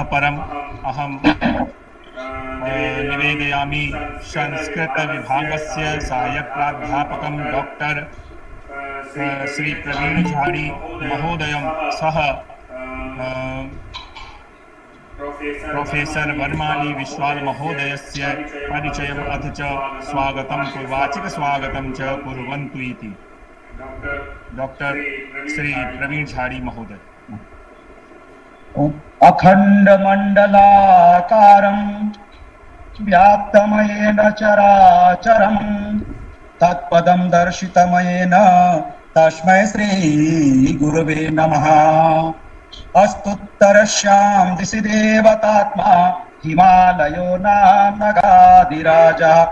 परम अहम निवेदयामि संस्कृत विभागस्य सहायक प्राध्यापकं डॉक्टर श्री प्रवीण झाड़ी महोदयं सह प्रोफेसर वनमाली विश्वाल महोदयस्य परिचयम् अथ च स्वागतं वाचिक स्वागतं च कुर्वन्तु इति। डॉक्टर श्री प्रवीण झाड़ी महोदय। अखंड मंडलाकारं व्याप्तमयेन चराचरं तत्पदं दर्शितमयेन तस्मै श्री गुरुवे नमः। अस्तुत्तरस्यां दिशि देवतात्मा हिमालयो नाम्नगाधिराजः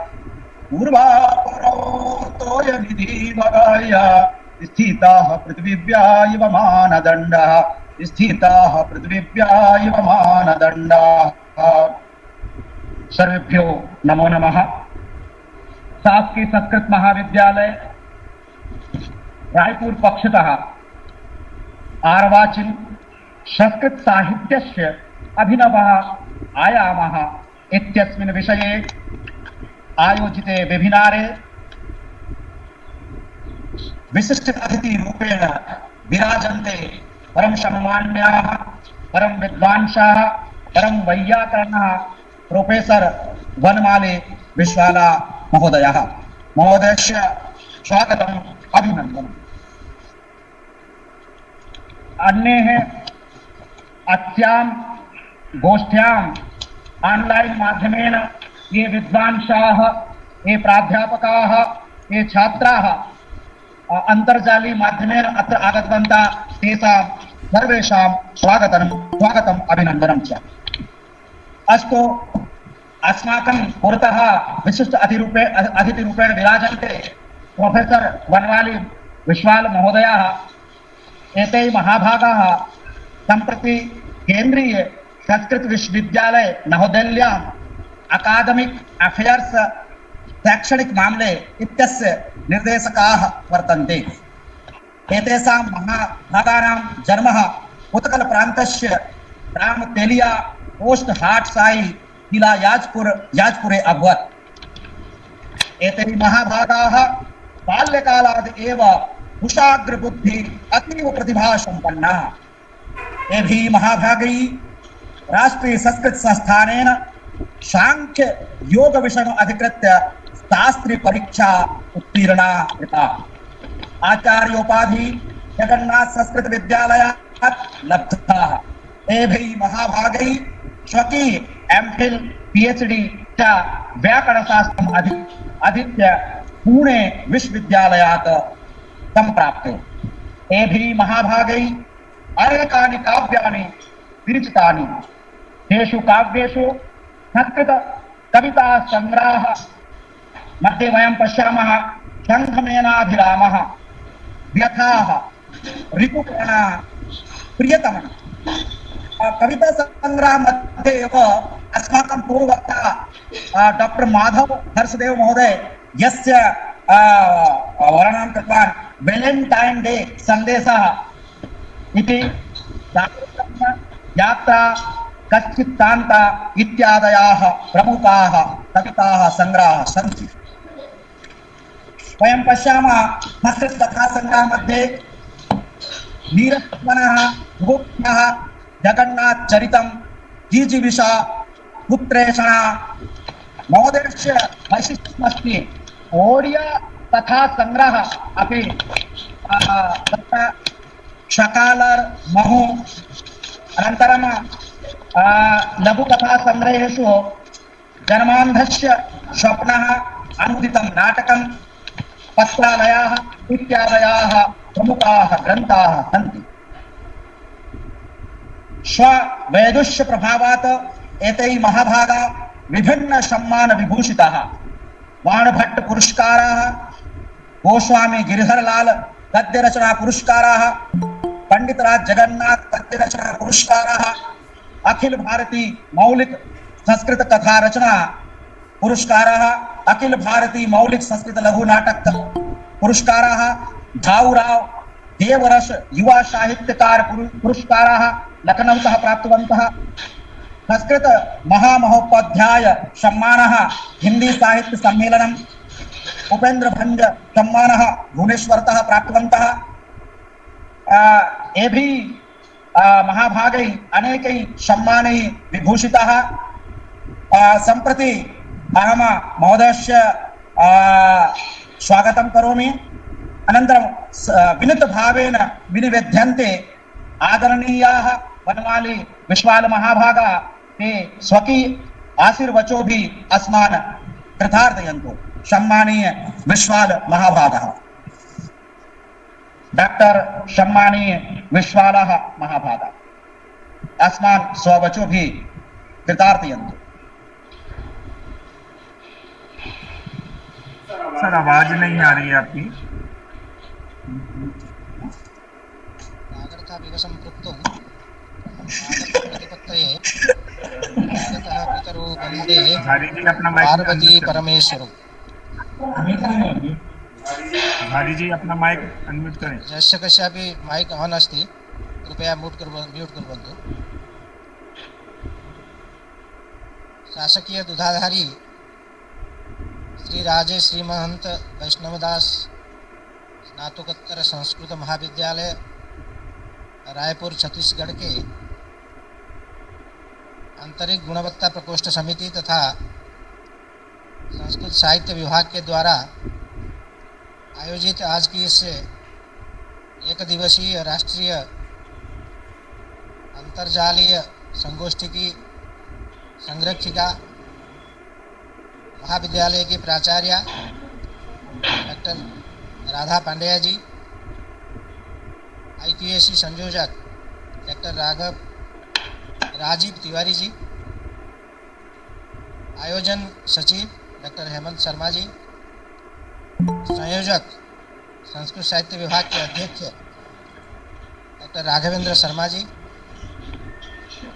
पूर्वापरोतोयनिधि वगाय स्थिताः पृथिव्या इव मानदण्डः स्थिताः पृथिव्या इव मानदण्डाः। सर्वेभ्यो नमो नमः। शासकीय संस्कृत महाविद्यालय रायपुर पक्षतः आर्वाचीन संस्कृत साहित्यस्य अभिनवः आयामः इत्यस्मिन् विषये आयोजिते वेबिनारे विशिष्ट अतिथि रूपेण विराजन्ते परम सम्मान्याः परम विद्वांसाः परम वैयाकरणः प्रोफेसर वनमाली विश्वाला महोदयः। महोदयस्य स्वागतम् अभिनन्दनम्। अन्ये अस्यां गोष्ठ्याम् ऑनलाइन माध्यमेन ये विद्वांसाः ये प्राध्यापकाः ये छात्राः अंतर्जाली माध्यमेन अत्र आगतवन्तः तेषां सर्वेषां स्वागतम् अभिनन्दनं च। अस्तु अस्माकं पुरतः विशिष्ट अतिथिरूपेण विराजन्ते प्रोफेसर वनमाली विश्वाल महोदयाः। एते महाभागाः सम्प्रति केन्द्रीय संस्कृत विश्वविद्यालय नवदेहल्याम् अकादमिक अफेयर्स शैक्षणिक मामले इत्यस्य निर्देशकाः वर्तन्ते। एतेषां महाभागानां जन्मः उत्कल प्रान्तस्य ग्राम तेलिया पोस्ट हाट साई जिला याजपुरे अभवत्। एते महाभागाः बाल्यकालाद् एव कुशाग्र बुद्धि अतीव प्रतिभासम्पन्नाः। एभिः महाभागैः राष्ट्रीय संस्कृत संस्थानेन सांख्य योग विषयम् अधिकृत्य शास्त्री परीक्षा उत्तीर्णा कृता। आचार्योपाधि जगन्नाथ संस्कृत विद्यालयात् लब्धः। एभिः महाभागैः स्वकीय एमफिल पीएचडी च व्याकरणशास्त्रम् अधीत्य पुणे विश्वविद्यालयात् सम्प्राप्ते। एभिः महाभागैः अनेकानि काव्यानि विरचितानि। तेषु काव्येषु संस्कृत कविता संग्रह मध्ये वयं पश्यामः शङ्खमेनाभिरामः, व्यथाः, रिपुपुराणः, प्रियतमः। कविता संग्रह मध्ये एव अस्माकं पूर्ववक्ता डॉक्टर माधव हर्षदेव महोदय यस्य वर्णनं कृतवान् वेलेंटाइन डे सन्देशः इति यात्रा कच्चित्तान्ता इत्यादयाः प्रमुखाः कविताः संग्रहाः सन्ति। वयं पश्यामः संस्कृत कथा संग्रह मध्ये नीरसवनः, गोप्यः, जगन्नाथ चरितं, जिजीविषा, पुत्रेषणा। महोदयस्य वैशिष्ट्यमस्ति ओडिया कथा संग्रह अपि तत्र शकालर्, महु अनन्तरं लघुकथा संग्रहेषु जन्मान्धस्य स्वप्नः अनुदितं नाटकं, पत्रालयाः इत्यादयाः प्रमुखाः ग्रन्थाः सन्ति। स्ववैदुष्य प्रभावात् एतैः महाभागाः विभिन्न सम्मान विभूषिताः। वाणभट्ट पुरस्काराः, गोस्वामी गिरिधरलाल गद्य रचना पुरस्काराः, पंडितराज जगन्नाथ गद्य रचना पुरस्काराः, अखिल भारतीय मौलिक संस्कृत कथा रचना पुरस्काराः, अखिल भारतीय मौलिक संस्कृत लघु नाटक पुरस्काराः, भाऊराव देवरस युवा साहित्यकार पुरस्काराः लखनऊतः प्राप्तवन्तः। संस्कृत महामहोपाध्याय सम्मानः हिंदी साहित्य सम्मेलनम उपेंद्र भंज सम्मानः भुवनेश्वरतः प्राप्तवन्तः। ये भी महाभागैः अनेकैः सम्मानैः विभूषिताः। सम्प्रति अहं महोदयस्य स्वागतं करोमि। अनन्तरं विनीतभावेन विनिवेद्यन्ते आदरणीयाः वनमाली विश्वाल महाभागा ते स्वकीय आशीर्वचो भी अस्मान् कृतार्थयन्तु। सम्मानीय विश्वाल महाभागः डॉक्टर सम्मानीय विश्वालः महाभागा अस्मान् स्ववचो भी कृतार्थयन्तु। सर आवाज नहीं आ रही है आपकी। नागरथा विवसंपृक्तौ नागरप्रतिपत्तये नागरतः पितरो वन्दे झारी जी अपना माइक पार्वती परमेश्वरौ। झारी जी अपना माइक अनम्यूट करें। यस्य कस्यापि माइक ऑन अस्ति कृपया म्यूट कुर्वन्तु। शासकीय दुधाधारी श्री राजे श्रीमहंत वैष्णवदास स्नातकोत्तर संस्कृत महाविद्यालय रायपुर छत्तीसगढ़ के आंतरिक गुणवत्ता प्रकोष्ठ समिति तथा संस्कृत साहित्य विभाग के द्वारा आयोजित आज की इस एक दिवसीय राष्ट्रीय अंतर्जालीय संगोष्ठी की संरक्षिका महाविद्यालय की प्राचार्य डॉक्टर राधा पांडेय जी, IQAC संयोजक डॉक्टर राजीव तिवारी जी, आयोजन सचिव डॉक्टर हेमंत शर्मा जी, संयोजक संस्कृत साहित्य विभाग के अध्यक्ष डॉक्टर राघवेंद्र शर्मा जी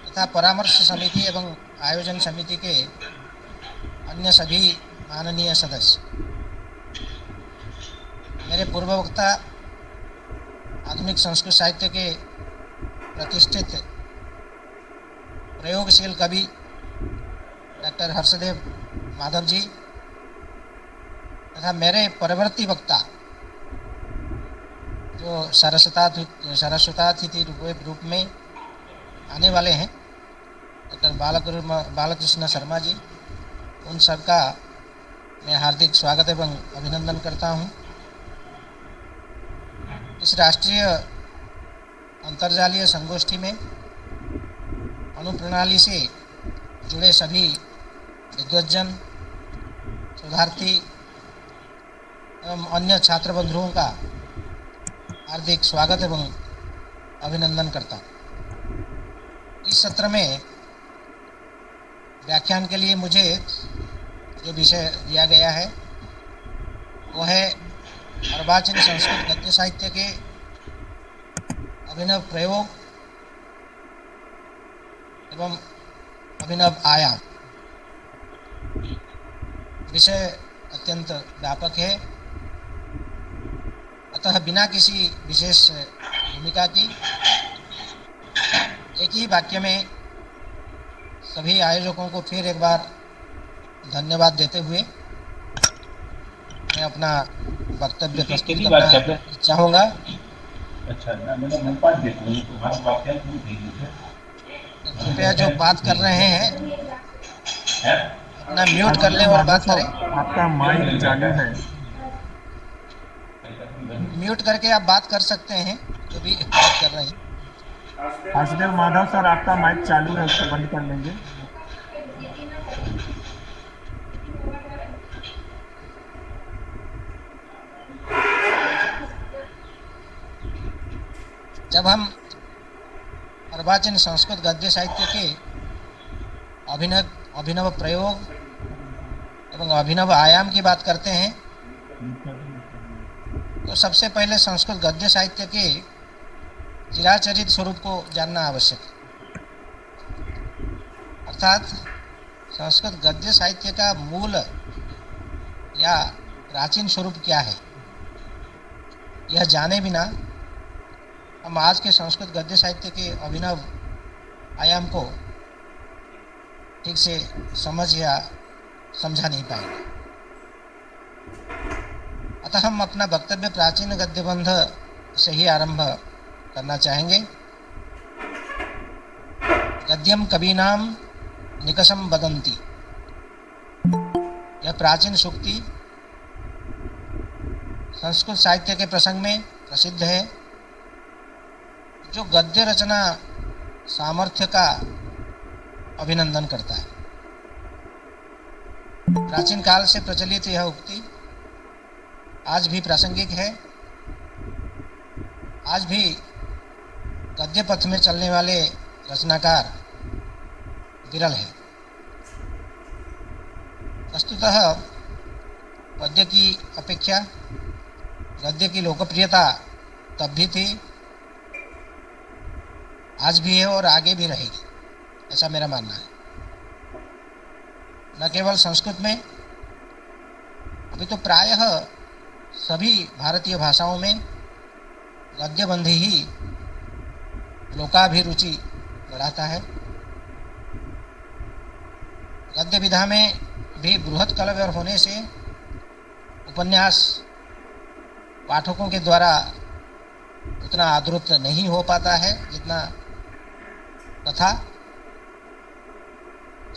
तथा परामर्श समिति एवं आयोजन समिति के अन्य सभी माननीय सदस्य। मेरे पूर्व वक्ता आधुनिक संस्कृत साहित्य के प्रतिष्ठित प्रयोगशील कवि डॉक्टर हर्षदेव माधव जी तथा मेरे परवर्ती वक्ता जो सरस्वतातिथि रूप में आने वाले हैं डॉक्टर बालकृष्ण शर्मा जी, उन सबका मैं हार्दिक स्वागत एवं अभिनंदन करता हूं। इस राष्ट्रीय अंतर्जालीय संगोष्ठी में अनुप्रणाली से जुड़े सभी विद्वज्जन, शोधार्थी एवं अन्य छात्र बंधुओं का हार्दिक स्वागत एवं अभिनंदन करता हूँ। इस सत्र में व्याख्यान के लिए मुझे जो विषय दिया गया है वो है अर्वाचीन संस्कृत गद्य साहित्य के अभिनव प्रयोग एवं अभिनव आयाम। विषय अत्यंत व्यापक है, अतः बिना किसी विशेष भूमिका की एक ही वाक्य में सभी आयोजकों को फिर एक बार धन्यवाद देते हुए मैं अपना वक्तव्य प्रस्तुत करना चाहूँगा। अच्छा, मैंने पाठ देखा तो हर वाक्य कृपया जो बात कर रहे हैं अपना म्यूट कर लें और बात करें। आपका माइक चालू है। म्यूट करके आप बात कर सकते हैं जो भी बात कर रहे हैं। हर्षदेव माधव सर, आपका माइक चालू है, उसको बंद कर लेंगे। जब हम अर्वाचीन संस्कृत गद्य साहित्य के अभिनव प्रयोग एवं अभिनव आयाम की बात करते हैं तो सबसे पहले संस्कृत गद्य साहित्य के चिराचरित स्वरूप को जानना आवश्यक है। अर्थात संस्कृत गद्य साहित्य का मूल या प्राचीन स्वरूप क्या है, यह जाने बिना हम आज के संस्कृत गद्य साहित्य के अभिनव आयाम को ठीक से समझ या समझा नहीं पाएंगे। अतः हम अपना वक्तव्य प्राचीन गद्यबंध से ही आरंभ करना चाहेंगे। गद्यम कवीनाम निकषम वदन्ति, यह प्राचीन सूक्ति संस्कृत साहित्य के प्रसंग में प्रसिद्ध है, जो गद्य रचना सामर्थ्य का अभिनंदन करता है। प्राचीन काल से प्रचलित यह उक्ति आज भी प्रासंगिक है। आज भी गद्य पथ में चलने वाले रचनाकार विरल है। वस्तुतः पद्य की अपेक्षा गद्य की लोकप्रियता तब भी थी, आज भी है और आगे भी रहेगी, ऐसा मेरा मानना है। न केवल संस्कृत में, अभी तो प्रायः सभी भारतीय भाषाओं में गद्यबंध ही लोकाभिरुचि बढ़ाता है। गद्य विधा में भी बृहत कलव्य होने से उपन्यास पाठकों के द्वारा उतना आदृत नहीं हो पाता है जितना कथा।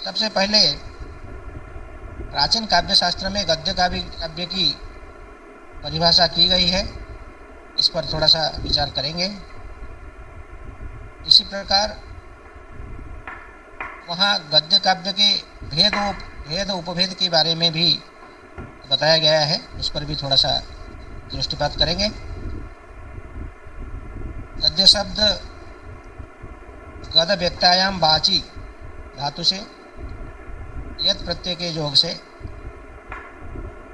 सबसे पहले प्राचीन काव्य शास्त्र में गद्य काव्य की परिभाषा की गई है, इस पर थोड़ा सा विचार करेंगे। इसी प्रकार वहाँ गद्य काव्य के भेद उपभेद के बारे में भी बताया गया है, उस पर भी थोड़ा सा दृष्टिपात करेंगे। गद्य शब्द गद व्यक्तायाम वाची धातु से यत प्रत्यय के योग से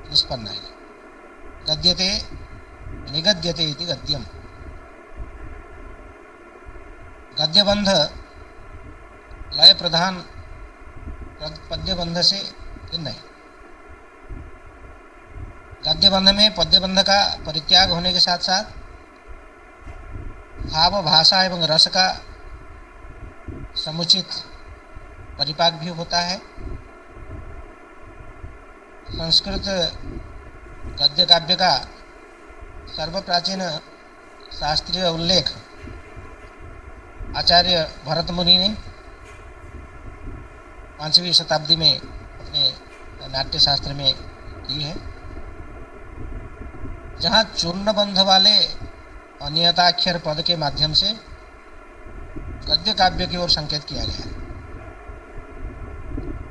निष्पन्न है। गद्यते निगद्यते इति गद्यम। गद्यबंध लय प्रधान पद्यबंध से भिन्न है। गद्यबंध में पद्यबंध का परित्याग होने के साथ साथ भाव, भाषा एवं रस का समुचित परिपाक भी होता है। संस्कृत गद्य काव्य का सर्वप्राचीन शास्त्रीय उल्लेख आचार्य भरत मुनि ने 5वीं शताब्दी में अपने नाट्य शास्त्र में की है, जहाँ चूर्णबंध वाले अनियताक्षर पद के माध्यम से गद्य काव्य की ओर संकेत किया गया है।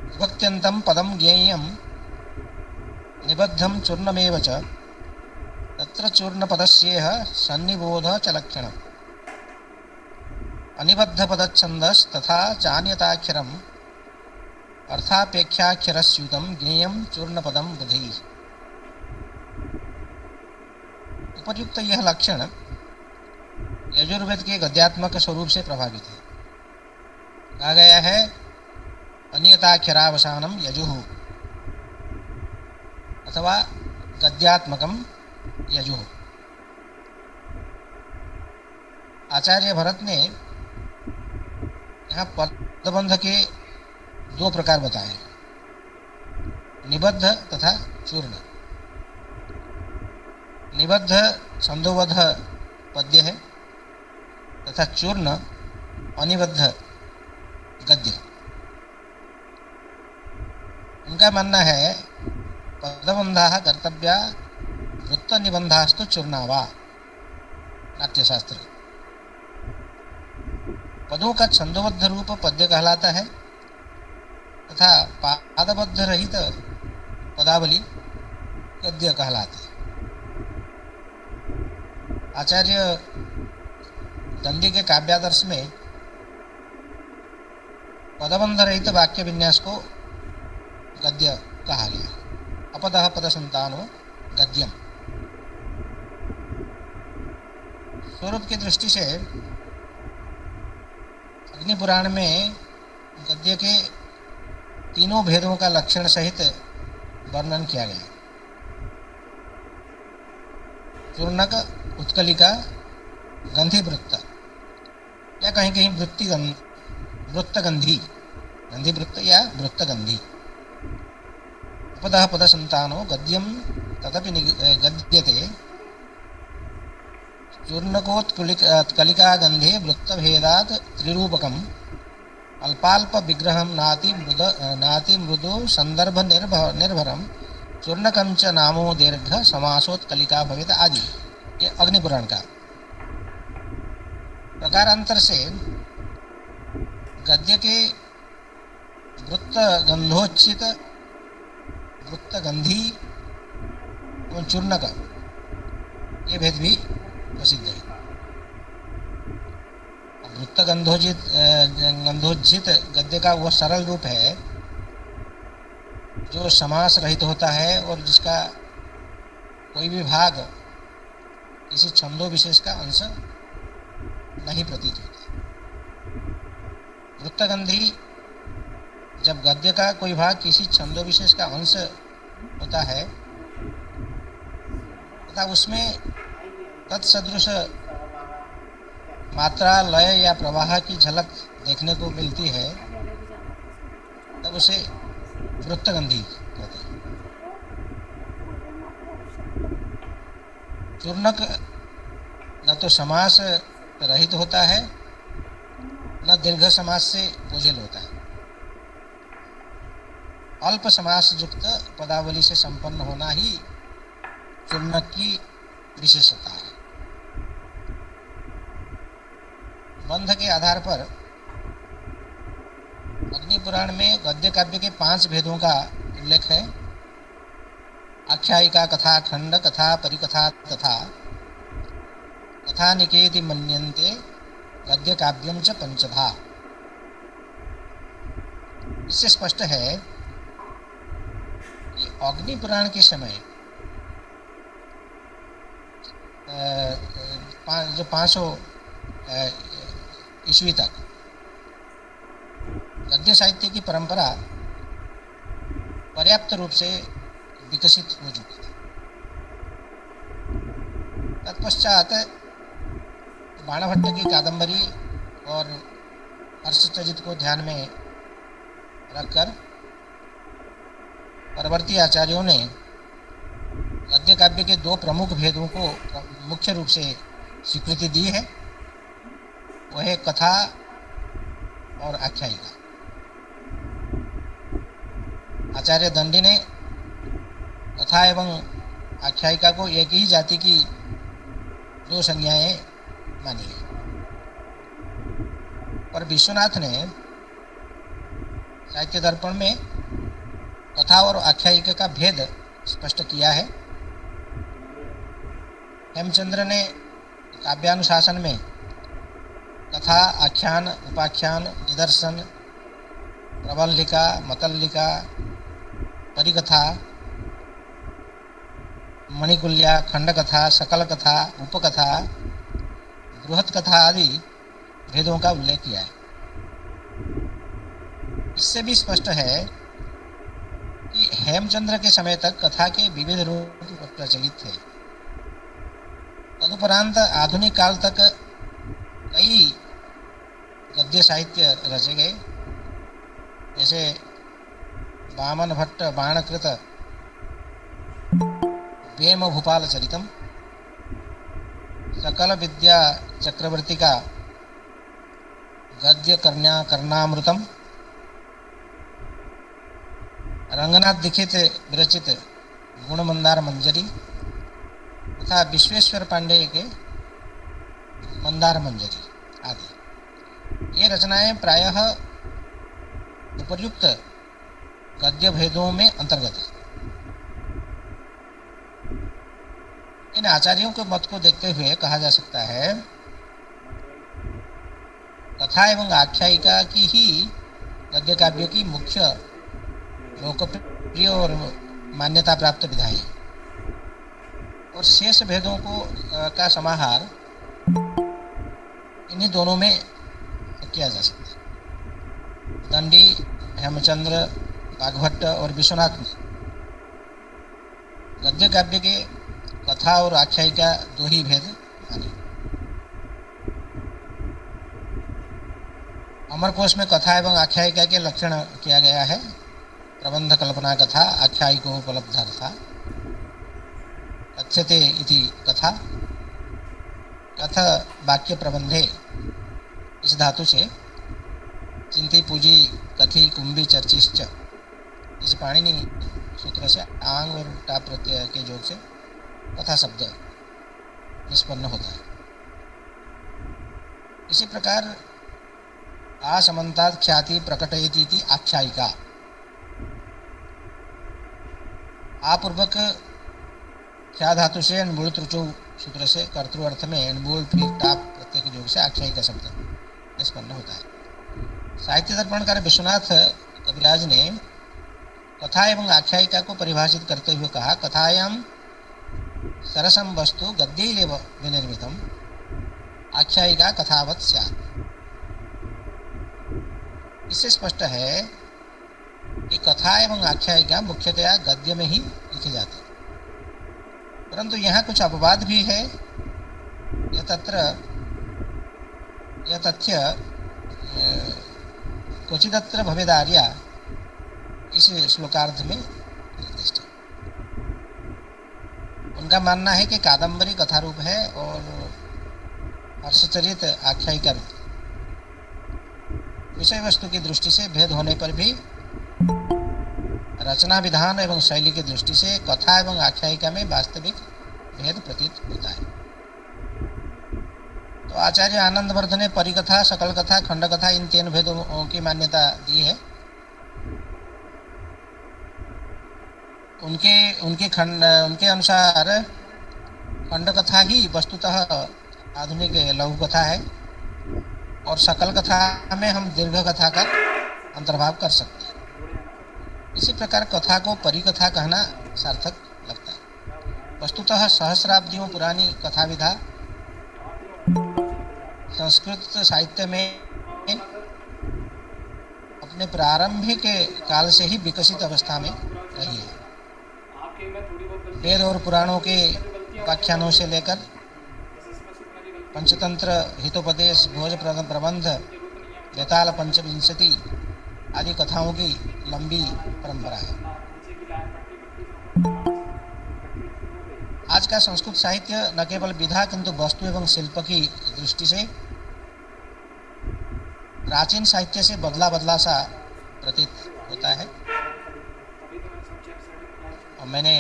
विभक्त्यंतम पदम ज्ञेयम निबद्धम चूर्णमेव च तत्र चूर्णपदस्येह सन्निबोध च लक्षणम्। अनिबद्ध पदच्छन्दस् तथा चान्यताक्षरम् अर्थापेक्षाक्षरस्यूतं ज्ञेयं चूर्णपदं बुधैः। उपर्युक्त यह लक्षण यजुर्वेद के गद्यात्मक स्वरूप से प्रभावित है। कहा गया है अनियताक्षरावसानम यजुः अथवा गद्यात्मकम यजुः। आचार्य भरत ने यहाँ पदबंध के 2 प्रकार बताए, निबद्ध तथा चूर्ण। निबद्ध छंदोबद्ध पद्य है तथा चूर्ण अनिबद्ध गद्य। उनका मानना है पदबंधाः कर्तव्या वृत्त निबंधास्तु चूर्णावा। नाट्यशास्त्र पदों का छंदोबद्ध रूप पद्य कहलाता है तथा पादबद्ध रहित पदावली गद्य कहलाती है। आचार्य दंडी के काव्यादर्श में पदबंध रहित वाक्य विन्यास को गद्य कहा गया। अपदः पद संतानो गद्यम। स्वरूप की दृष्टि से अग्नि पुराण में गद्य के 3 भेदों का लक्षण सहित वर्णन किया गया। चूर्णक, उत्कलिका, गंधी वृत्त या कहीं कहीं वृत्तगंधी गंधी वृत्त या वृत्त गंधी। उपदः पदसंतानो गद्यम तदपि गद्यते चूर्णकोत्कलिका गंधे वृत्तभेदात् त्रिरूपकम् अल्पाल्प विग्रहं नाति मृदु संदर्भ निर्भरम चूर्णकं च नामो दीर्घ समासोत्कलिका भवेत आदि। ये अग्निपुराण का प्रकारांतर से गद्य के वृत्त गंधोचित, वृत्त गंधी और चूर्णक ये भेद भी प्रसिद्ध है। वृत्त गंधोजित गद्य का वह सरल रूप है जो समास रहित होता है और जिसका कोई भी भाग किसी छंदो विशेष का अंश नहीं प्रतीत होता। वृत्तगंधी जब गद्य का कोई भाग किसी छंदो विशेष का अंश होता है तथा उसमें तत्सदृश मात्रा, लय या प्रवाह की झलक देखने को मिलती है तब उसे वृत्तगंधी कहते हैं। चूर्णक न तो समास रहित होता है न दीर्घ समास से बोझिल होता है। अल्प समास युक्त पदावली से संपन्न होना ही चूर्णक की विशेषता है। बंध के आधार पर अग्निपुराण में गद्य काव्य के 5 भेदों का उल्लेख है। आख्यायिका, कथा, खंड, कथा, परिकथा तथा कथा निकेति मन्यन्ते गद्य काव्यम च पंचधा। इससे स्पष्ट है कि अग्निपुराण के समय जो 500 ईस्वी तक गद्य साहित्य की परंपरा पर्याप्त रूप से विकसित हो चुकी थी। तत्पश्चात बाणभट्ट की कादंबरी और हर्षचरित को ध्यान में रखकर परवर्ती आचार्यों ने गद्य काव्य के 2 प्रमुख भेदों को मुख्य रूप से स्वीकृति दी है। वह है कथा और आख्यायिका। आचार्य दंडी ने कथा एवं आख्यायिका को एक ही जाति की 2 संज्ञाएं मानी है। पर विश्वनाथ ने साहित्य दर्पण में कथा और आख्यायिका का भेद स्पष्ट किया है। हेमचंद्र ने काव्यानुशासन में कथा, आख्यान, उपाख्यान, निदर्शन, प्रबंधिका, मतल्लिका, परिकथा, मणिकुल्या, खंडकथा, सकल कथा, उपकथा, बृहत कथा आदि भेदों का उल्लेख किया है। इससे भी स्पष्ट है कि हेमचंद्र के समय तक कथा के विविध रूप प्रचलित थे। तदुपरांत आधुनिक काल तक कई गद्य साहित्य रचे गए, जैसे वामन भट्ट बाणकृत वेम भूपाल चरितम, सकल विद्या चक्रवर्ती का गद्य कर्णामृतम, रंगनाथ दीक्षित विरचित गुणमंदार मंजरी तथा विश्वेश्वर पांडे के मंदार मंजरी आदि। ये रचनाएं प्रायः उपर्युक्त गद्य भेदों में अंतर्गत है। इन आचार्यों के मत को देखते हुए कहा जा सकता है कथा एवं आख्यायिका की ही गद्य काव्य की मुख्य लोकप्रिय और मान्यता प्राप्त विधा है और शेष भेदों का समाहार इन्हीं दोनों में किया जा सकता है। दंडी, हेमचंद्र, बाघभट्ट और विश्वनाथ ने गद्य काव्य के कथा और आख्यायिका 2 ही भेद माने। अमरकोश में कथा एवं आख्यायिका के लक्षण किया गया है। प्रबंध कल्पना कथा आख्यायिकोपलब्धार्था कथ्यते इति कथा कथ वाक्य प्रबंधे इस धातु से चिंती पूजी कथी कुंभी चर्चिश्च इस पाणिनि सूत्र से आंग और टा प्रत्यय के योग से कथा शब्द निष्पन्न होता है। इसी प्रकार आसमन्तात् ख्याति प्रकटयति इति आख्यायिका आपूर्वक ख्या धातु से अणबूल त्रुचु सूत्र से कर्तृ अर्थ में अणबूल फिर टाप प्रत्यय के योग से आख्यायिका शब्द निष्पन्न होता है। साहित्य दर्पणकार विश्वनाथ कविराज ने कथा एवं आख्यायिका को परिभाषित करते हुए कहा, कथायां सरसम वस्तु गद्यैरेव विनिर्मितम् आख्यायिका कथावत् स्यात्। इससे स्पष्ट है कि कथा एवं आख्यायिका मुख्यतया गद्य में ही लिखे जाते हैं, परंतु यहाँ कुछ अपवाद भी है। यह तथ्य क्वचिदत्र भवेदार्या इस श्लोकार्ध में निर्दिष्ट है। उनका मानना है कि कादंबरी कथा रूप है और हर्षचरित आख्यायिका रूप। विषय वस्तु की दृष्टि से भेद होने पर भी रचना विधान एवं शैली की दृष्टि से कथा एवं आख्यायिका में वास्तविक भेद प्रतीत होता है। तो आचार्य आनंदवर्धन ने परिकथा, सकल कथा, खंड कथा इन 3 भेदों की मान्यता दी है। उनके अनुसार खंड कथा ही वस्तुतः आधुनिक लघु कथा है और सकल कथा में हम दीर्घ कथा का अंतर्भाव कर सकते हैं। इसी प्रकार कथा को परिकथा कहना सार्थक लगता है। वस्तुतः सहस्राब्दियों पुरानी कथा विधा संस्कृत साहित्य में अपने प्रारंभिक काल से ही विकसित अवस्था में रही है। वेद और पुराणों के व्याख्यानों से लेकर पंचतंत्र, हितोपदेश, भोज प्रबंध, बेताल पंचविंशति आदि कथाओं की लंबी परंपरा है। आज का संस्कृत साहित्य न केवल विधा किंतु वस्तु एवं शिल्प की दृष्टि से प्राचीन साहित्य से बदला सा प्रतीत होता है। और मैंने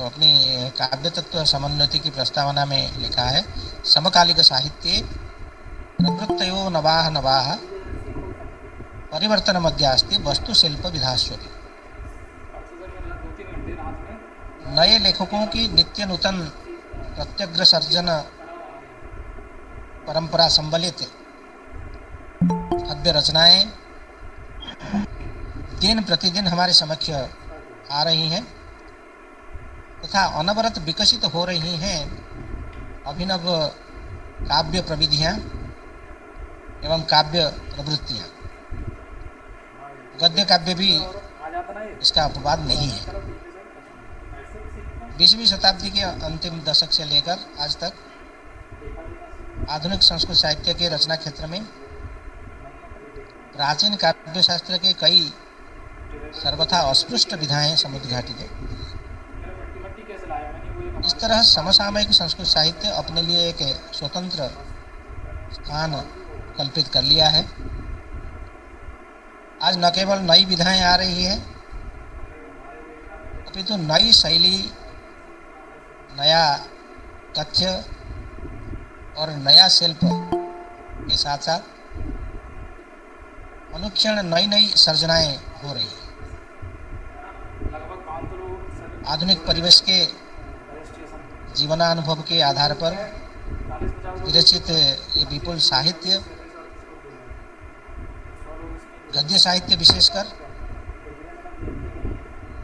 अपनी काव्य तत्व समन्वति की प्रस्तावना में लिखा है, समकालिक साहित्ये प्रवृत्तयो नवाः परिवर्तन मध्यास्ति वस्तु शिल्प विधास्वति। नए लेखकों की नित्य नूतन प्रत्यग्र सर्जन परंपरा संबलित काव्य रचनाएं दिन प्रतिदिन हमारे समक्ष आ रही हैं तथा अनवरत विकसित हो रही हैं अभिनव काव्य प्रविधियां एवं काव्य प्रवृत्तियां। गद्य काव्य भी इसका अपवाद नहीं है। 20वीं शताब्दी के अंतिम दशक से लेकर आज तक आधुनिक संस्कृत साहित्य के रचना क्षेत्र में प्राचीन काव्य शास्त्र के कई सर्वथा अस्पृष्ट विधाएं समुद्घाटित है। इस तरह समसामयिक संस्कृत साहित्य अपने लिए एक स्वतंत्र स्थान कल्पित कर लिया है। आज न केवल नई विधाएं आ रही है अपितु नई शैली, नया तथ्य और नया शिल्प के साथ साथ अनुक्षण नई सर्जनाएं हो रही है। आधुनिक परिवेश के जीवनानुभव के आधार पर विरचित ये विपुल साहित्य, गद्य साहित्य विशेषकर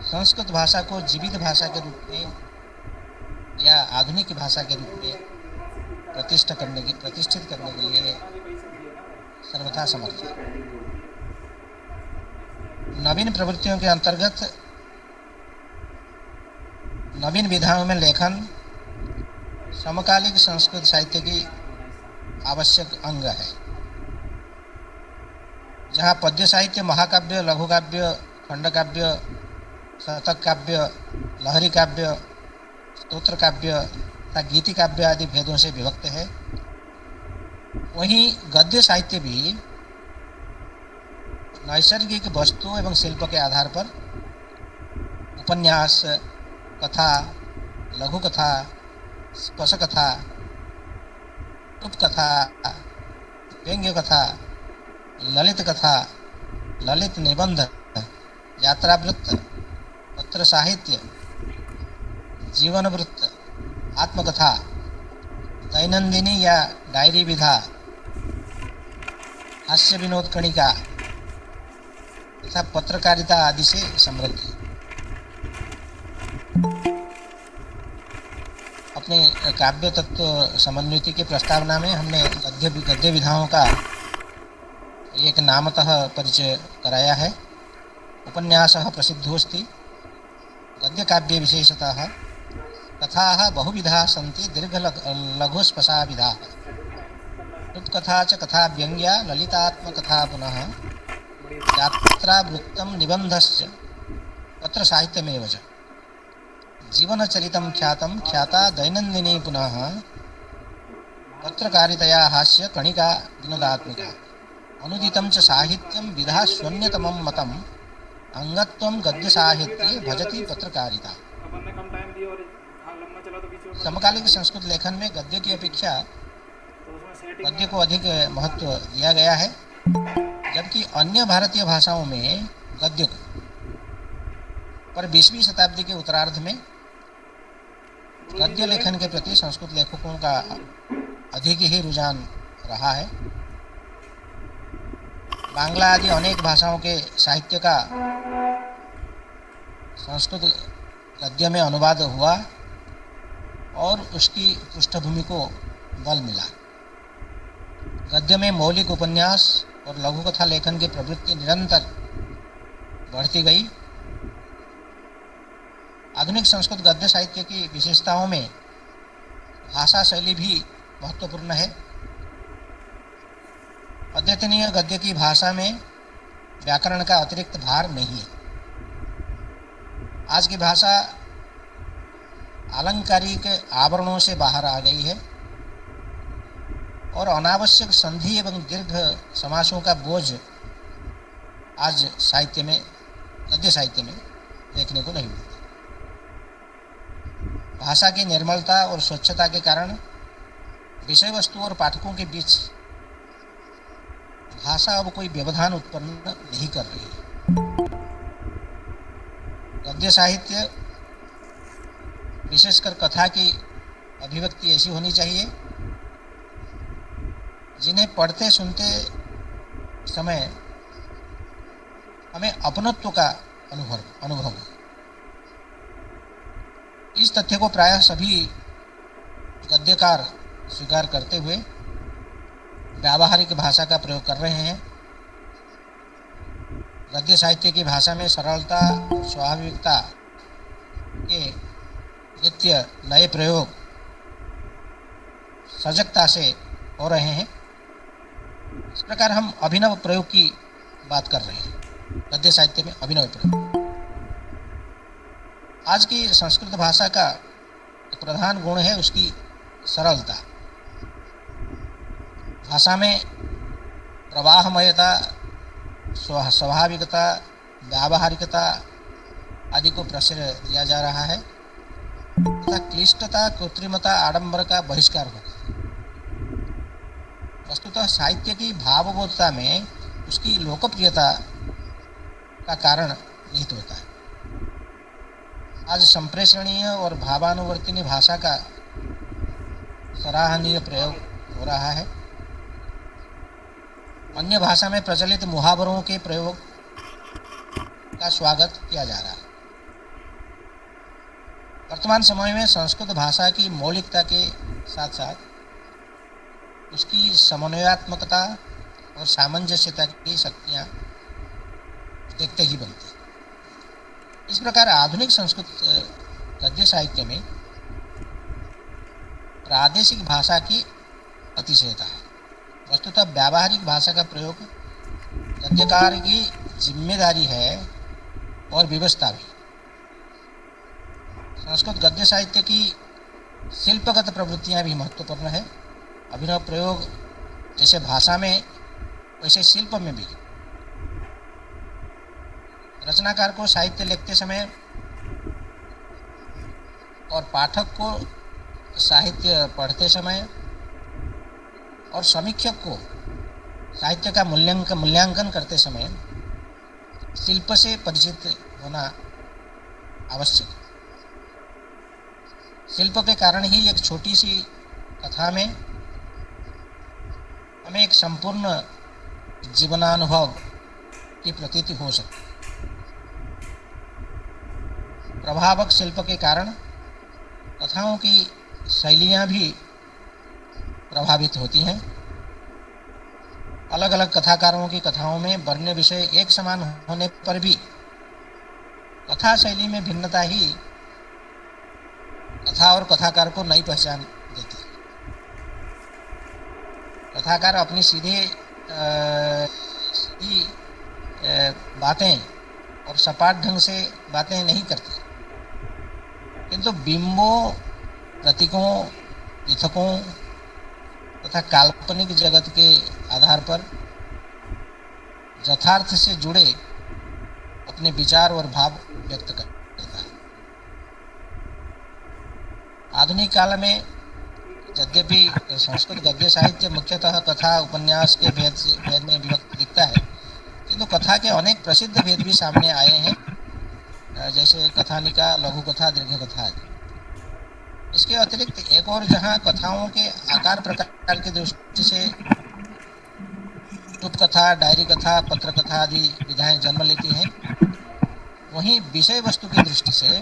संस्कृत भाषा को जीवित भाषा के रूप में या आधुनिक भाषा के रूप में प्रतिष्ठित करने के लिए सर्वथा समर्थ है। नवीन प्रवृत्तियों के अंतर्गत नवीन विधाओं में लेखन समकालिक संस्कृत साहित्य की आवश्यक अंग है। जहाँ पद्य साहित्य महाकाव्य, लघु काव्य, खंड काव्य, शतक काव्य, लहरी काव्य, स्तोत्र काव्य तथा गीति काव्य आदि भेदों से विभक्त है, वहीं गद्य साहित्य भी नैसर्गिक वस्तु एवं शिल्प के आधार पर उपन्यास, कथा, लघु कथा, स्पश कथा, उपकथा, व्यंग्य कथा, ललित कथा, ललित निबंध, यात्रा वृत्त, पत्र साहित्य, जीवन वृत्त, आत्मकथा, दैनंदिनी या डायरी विधा, हास्य विनोद कणिका तथा पत्रकारिता आदि से समृद्ध है। अपने काव्य तत्व समन्विति की प्रस्तावना में हमने गद्य विधाओं का एक नामतः परिचय कराया है। उपन्यासः प्रसिद्धोस्ति, गद्य काव्ये विशेषतः कथाः बहुविधाः सन्ति, दीर्घ लघु स्पशा विधाः, उत्कथा च कथा व्यंग्या, ललितात्मकथा पुनः, यात्रा वृत्तं निबन्धश्च पत्र साहित्यमेव च, जीवनचरितं ख्यातं ख्याता दैनन्दिनी पुनः, पत्रकारितया हास्य कणिका विनोदात्मिका, अनुदितं च साहित्यं विधा शून्यतमं मतम्, अंगत्वं गद्य साहित्ये भजति पत्रकारिता। समकालीन संस्कृत लेखन में गद्य की अपेक्षा पद्य को अधिक महत्व दिया गया है, जबकि अन्य भारतीय भाषाओं में गद्य को पर 20वीं शताब्दी के उत्तरार्ध में गद्य लेखन के प्रति संस्कृत लेखकों का अधिक ही रुझान रहा है। बांग्ला आदि अनेक भाषाओं के साहित्य का संस्कृत गद्य में अनुवाद हुआ और उसकी पृष्ठभूमि को बल मिला। गद्य में मौलिक उपन्यास और लघु कथा लेखन की प्रवृत्ति निरंतर बढ़ती गई। आधुनिक संस्कृत गद्य साहित्य की विशेषताओं में भाषा शैली भी महत्वपूर्ण है। अद्यतनीय गद्य की भाषा में व्याकरण का अतिरिक्त भार नहीं है। आज की भाषा आलंकारिक आवरणों से बाहर आ गई है और अनावश्यक संधि एवं दीर्घ समासों का बोझ आज साहित्य में, गद्य साहित्य में देखने को नहीं मिलता। भाषा की निर्मलता और स्वच्छता के कारण विषय वस्तु और पाठकों के बीच भाषा अब कोई व्यवधान उत्पन्न नहीं कर रही है। गद्य साहित्य विशेषकर कथा की अभिव्यक्ति ऐसी होनी चाहिए जिन्हें पढ़ते सुनते समय हमें अपनत्व का अनुभव हो। इस तथ्य को प्रायः सभी गद्यकार स्वीकार करते हुए व्यावहारिक भाषा का प्रयोग कर रहे हैं। गद्य साहित्य की भाषा में सरलता और स्वाभाविकता के नित्य नए प्रयोग सजगता से हो रहे हैं। इस प्रकार हम अभिनव प्रयोग की बात कर रहे हैं। गद्य साहित्य में अभिनव प्रयोग, आज की संस्कृत भाषा का एक प्रधान गुण है उसकी सरलता। भाषा में प्रवाहमयता, स्वाभाविकता, व्यावहारिकता आदि को प्रश्रय दिया जा रहा है तथा क्लिष्टता, कृत्रिमता, आडंबर का बहिष्कार होगा। वस्तुतः साहित्य की भावबोधता में उसकी लोकप्रियता का कारण निहित होता है। आज संप्रेषणीय और भावानुवर्तिनी भाषा का सराहनीय प्रयोग हो रहा है। अन्य भाषा में प्रचलित मुहावरों के प्रयोग का स्वागत किया जा रहा है। वर्तमान समय में संस्कृत भाषा की मौलिकता के साथ साथ उसकी समन्वयात्मकता और सामंजस्यता की शक्तियाँ देखते ही बनती। इस प्रकार आधुनिक संस्कृत गद्य साहित्य में प्रादेशिक भाषा की अतिशयता है। वस्तुतः व्यावहारिक भाषा का प्रयोग गद्यकार की जिम्मेदारी है और व्यवस्था भी। संस्कृत गद्य साहित्य की शिल्पगत प्रवृत्तियां भी महत्वपूर्ण है। अभिनव प्रयोग जैसे भाषा में वैसे शिल्प में भी। रचनाकार को साहित्य लिखते समय और पाठक को साहित्य पढ़ते समय और समीक्षक को साहित्य का मूल्यांकन करते समय शिल्प से परिचित होना आवश्यक है। शिल्प के कारण ही एक छोटी सी कथा में हमें एक संपूर्ण जीवनानुभव की प्रतीति हो सकती है। प्रभावक शिल्प के कारण कथाओं की शैलियाँ भी प्रभावित होती हैं। अलग अलग कथाकारों की कथाओं में वर्ण्य विषय एक समान होने पर भी कथा शैली में भिन्नता ही कथा और कथाकार को नई पहचान देती है। कथाकार अपनी सीधी बातें और सपाट ढंग से बातें नहीं करते, किंतु बिंबों, प्रतीकों, मिथकों तथा काल्पनिक जगत के आधार पर यथार्थ से जुड़े अपने विचार और भाव व्यक्त करता है। आधुनिक काल में यद्यपि संस्कृत गद्य साहित्य मुख्यतः कथा उपन्यास के भेद में विभक्त दिखता है, किंतु कथा के अनेक प्रसिद्ध भेद भी सामने आए हैं, जैसे कथानिका, लघु कथा, दीर्घ कथा आदि। इसके अतिरिक्त एक और जहाँ कथाओं के आकार प्रकार की दृष्टि से उपकथा, डायरी कथा, पत्र कथा आदि विधाएं जन्म लेती हैं, वहीं विषय वस्तु की दृष्टि से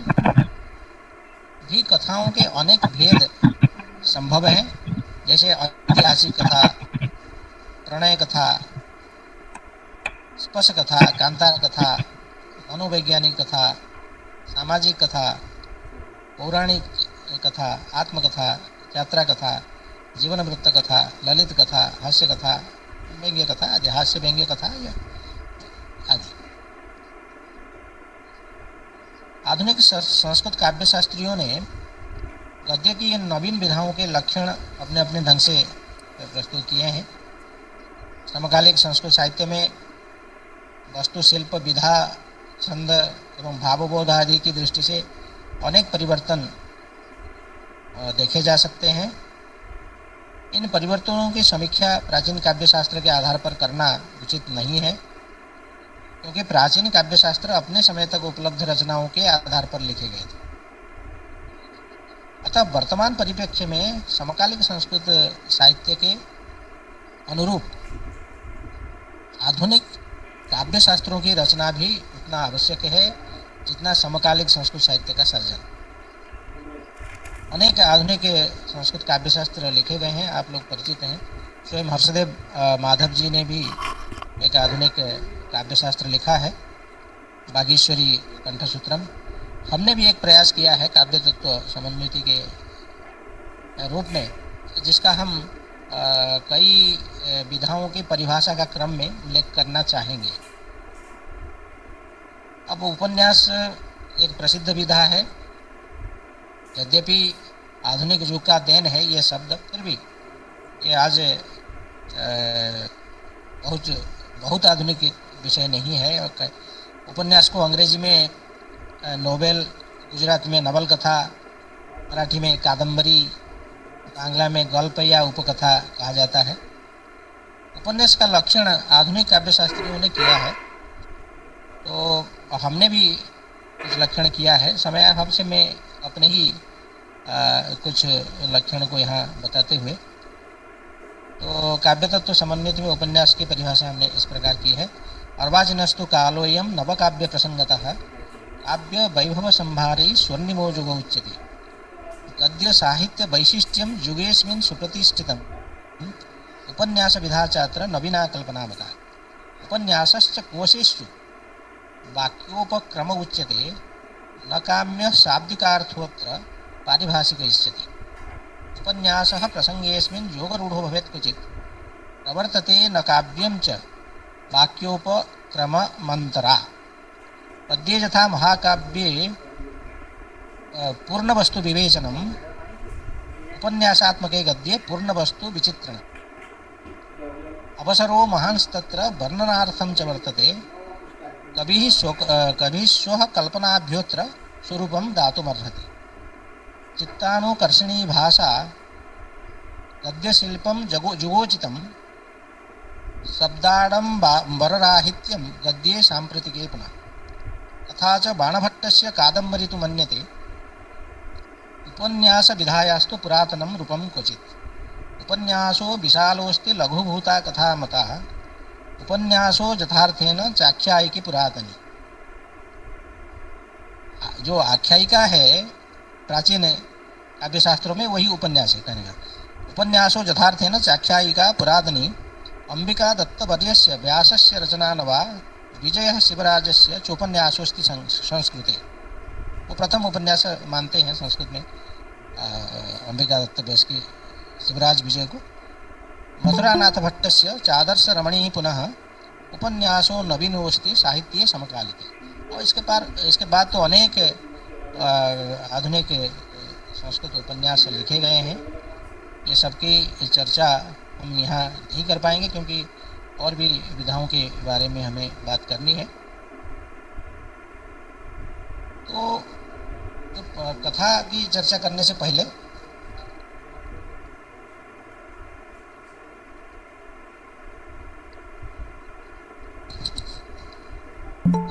भी कथाओं के अनेक भेद संभव हैं, जैसे ऐतिहासिक कथा, प्रणय कथा, स्पर्श कथा, कांतार कथा, मनोवैज्ञानिक कथा, सामाजिक कथा, पौराणिक कथा, आत्मकथा, यात्रा कथा, जीवन वृत्त कथा, ललित कथा, हास्य कथा, व्यंग्य कथा आदि, हास्य व्यंग्य कथा आदि। आधुनिक संस्कृत काव्य शास्त्रियों ने गद्य की इन नवीन विधाओं के लक्षण अपने अपने ढंग से प्रस्तुत किए हैं। समकालिक संस्कृत साहित्य में वस्तु शिल्प, विधा, छंद एवं भावबोध आदि की दृष्टि से अनेक परिवर्तन देखे जा सकते हैं। इन परिवर्तनों की समीक्षा प्राचीन काव्यशास्त्र के आधार पर करना उचित नहीं है, क्योंकि प्राचीन काव्यशास्त्र अपने समय तक उपलब्ध रचनाओं के आधार पर लिखे गए थे। अतः वर्तमान परिप्रेक्ष्य में समकालिक संस्कृत साहित्य के अनुरूप आधुनिक काव्यशास्त्रों की रचना भी उतना आवश्यक है जितना समकालिक संस्कृत साहित्य का सर्जन। अनेक आधुनिक संस्कृत काव्यशास्त्र लिखे गए हैं, आप लोग परिचित हैं। स्वयं हर्षदेव माधव जी ने भी एक आधुनिक काव्यशास्त्र लिखा है, बागेश्वरी कंठसूत्रम। हमने भी एक प्रयास किया है काव्य तत्व समन्विति के रूप में, जिसका हम कई विधाओं की परिभाषा का क्रम में उल्लेख करना चाहेंगे। अब उपन्यास एक प्रसिद्ध विधा है, यद्यपि आधुनिक युग का देन है ये शब्द, फिर भी ये आज बहुत आधुनिक विषय नहीं है। उपन्यास को अंग्रेजी में नोवेल, गुजराती में नवल कथा, मराठी में कादम्बरी, बांग्ला में गल्प या उपकथा कहा जाता है। उपन्यास का लक्षण आधुनिक काव्यशास्त्रियों ने किया है, तो हमने भी कुछ लक्षण किया है। समय अभाव से मैं अपने ही कुछ लक्षण को यहाँ बताते हुए, तो काव्य तत्व समन्वित में उपन्यास की परिभाषा हमने इस प्रकार की है। अर्वाचिनस्तु कालोयम नवकाव्य प्रसंगतः काव्य वैभव संभारी स्वर्णिमो युगो उच्यते। गद्य साहित्य वैशिष्ट्यम युगेस्मिन् सुप्रतिष्ठितम् उपन्यास विधाचात्र नवीना कल्पनामता। उपन्यासश्च कोशेषु वाक्योपक्रम उच्यते, न काम्य शाब्दिकार्थोऽत्र पारिभाषिक इष्यते। उपन्यासः प्रसंगेऽस्मिन् योगरूढो भवेत् क्वचित्, प्रवर्तते न काव्यं च वाक्योपक्रममन्तरा। पद्ये यथा महाकाव्ये पूर्णवस्तुविवेचनम्, उपन्यासात्मके गद्ये पूर्णवस्तुविचित्रणम्। अवसरो महांस्तत्र वर्णनार्थं च वर्तते। कविः स्वः कल्पनाभ्योऽत्र स्वरूपं दातुमर्हति। चित्तानुकर्षणी भाषा गद्यशिल्पं जुगोचितं, शब्दाडम्बरराहित्यं गद्ये साम्प्रतिके पुनः। तथा च बाणभट्टस्य कादम्बरी तु मन्यते उपन्यासविधायास्तु पुरातनं रूपं क्वचित्। उपन्यासो विशालोऽस्ति लघुभूता कथा मता, उपन्यासो यथार्थेन चाख्यायिकी पुरातनी। जो आख्यायिका है प्राचीन काव्यशास्त्रों में, वही उपन्यास है कहने का। उपन्यासो यथार्थेन चाख्यायिका पुरातनी, अंबिका दत्तवर्यस्य व्यासस्य रचना न वा, विजयः शिवराजस्य चोपन्यासोस्ति संस्कृते। वो प्रथम उपन्यास मानते हैं संस्कृत में अंबिका दत्त व्यास की शिवराज विजय को। मथुरानाथ भट्टस्य चादर्श रमणी पुनः, उपन्यासो नवीनोस्ति साहित्ये समकालिके। और इसके बाद तो अनेक आधुनिक संस्कृत उपन्यास लिखे गए हैं। ये सबकी चर्चा हम यहाँ नहीं कर पाएंगे क्योंकि और भी विधाओं के बारे में हमें बात करनी है। तो कथा की चर्चा करने से पहले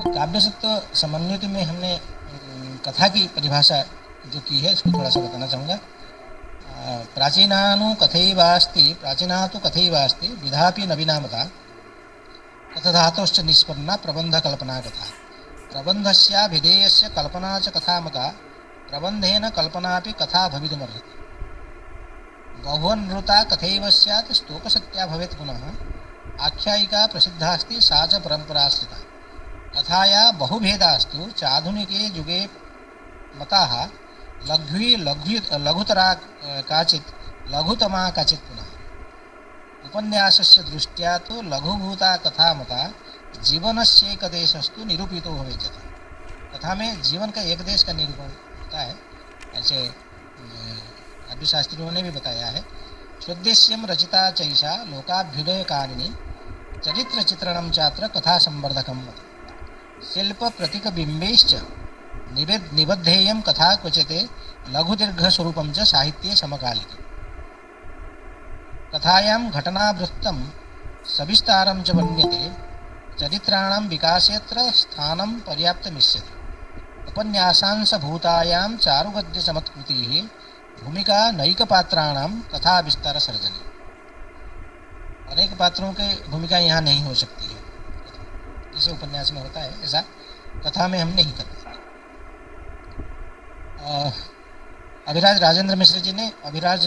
काव्यसत्व समन्वित में हमने कथा की परिभाषा जो की है इसको थोड़ा सा बताना चाहूँगा। प्राचीनानु प्राचीना तो कथैवास्ति विधापि नवीनामता, कथधातोश्च निष्पन्ना प्रबंधकल्पना कथा। प्रबन्धस्याभिधेयस्य कल्पना च कथामता, प्रबन्धेन कल्पनापि कथा भवितुमर्हति। बहुवनृता कथैव स्यात् स्तोकसत्या भवेत् पुनः, आख्यायिका प्रसिद्धास्ति सा च परम्पराश्रिता। कथाया बहुभेदास्तु चाधुनिके युगे मताः, लघुतरा काचित् लघुतमा काचित् पुनः। उपन्यासस्य दृष्ट्या तो लघुभूता कथा मता, जीवनस्यैकदेशस्तु निरूपितो भवेत्। कथा में जीवन का एक देश का निरूपण होता है, ऐसे काव्यशास्त्रियों ने भी बताया है। स्वदेश्यम रचिता चैषा लोकाभ्युदयकारिणी, चरित्र चित्रणं चात्र कथा संवर्धकं मत। शिल्प प्रतीक बिंबेश्च निबद्धेयं कथा क्वचिते, लघुदीर्घ स्वरूपं च साहित्ये समकालिके। कथायां घटनावृत्तं सविस्तारं च वर्ण्यते, चरित्राणां विकासेऽत्र स्थानं पर्याप्तमिष्यति। उपन्यासांशभूतायां चारुगद्यचमत्कृतिः, भूमिका नैकपात्राणां कथा विस्तार सर्जनी। अनेक पात्रों की भूमिका यहाँ नहीं हो सकती है, जैसे उपन्यास में होता है ऐसा कथा में हम नहीं करते। अभिराज राजेंद्र मिश्र जी ने अभिराज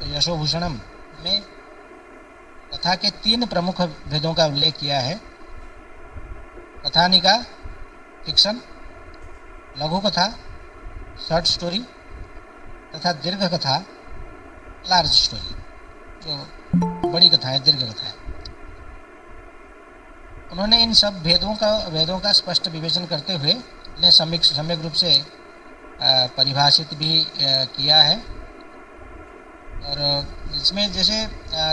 यशोभूषणम में कथा के 3 प्रमुख भेदों का उल्लेख किया है। कथानिका फिक्शन, लघु कथा शॉर्ट स्टोरी तथा दीर्घ कथा लार्ज स्टोरी, जो बड़ी कथा है, दीर्घ कथा है। उन्होंने इन सब भेदों का स्पष्ट विवेचन करते हुए इन्हें सम्यक रूप से परिभाषित भी किया है। और इसमें जैसे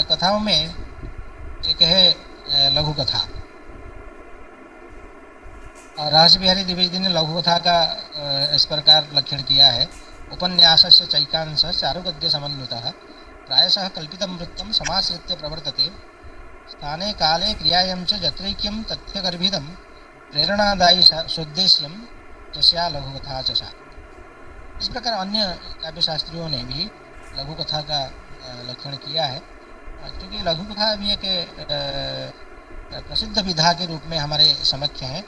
कथाओं में एक है लघु कथा, और रास बिहारी द्विवेदी ने लघु कथा का इस प्रकार लक्षण किया है। उपन्यासस्य चैकांशः चारुगद्य समन्वितः, प्रायशः कल्पितं वृत्तं समाश्रित्य प्रवर्तते। स्थाने काले क्रियायां च जत्रैक्यं तथ्यगर्भितं, प्रेरणादायी सोद्देश्यं जस्या लघुकथा च सा। इस प्रकार अन्य काव्यशास्त्रियों ने भी लघु कथा का लक्षण किया है, क्योंकि लघु कथा भी एक प्रसिद्ध विधा के रूप में हमारे समक्ष है।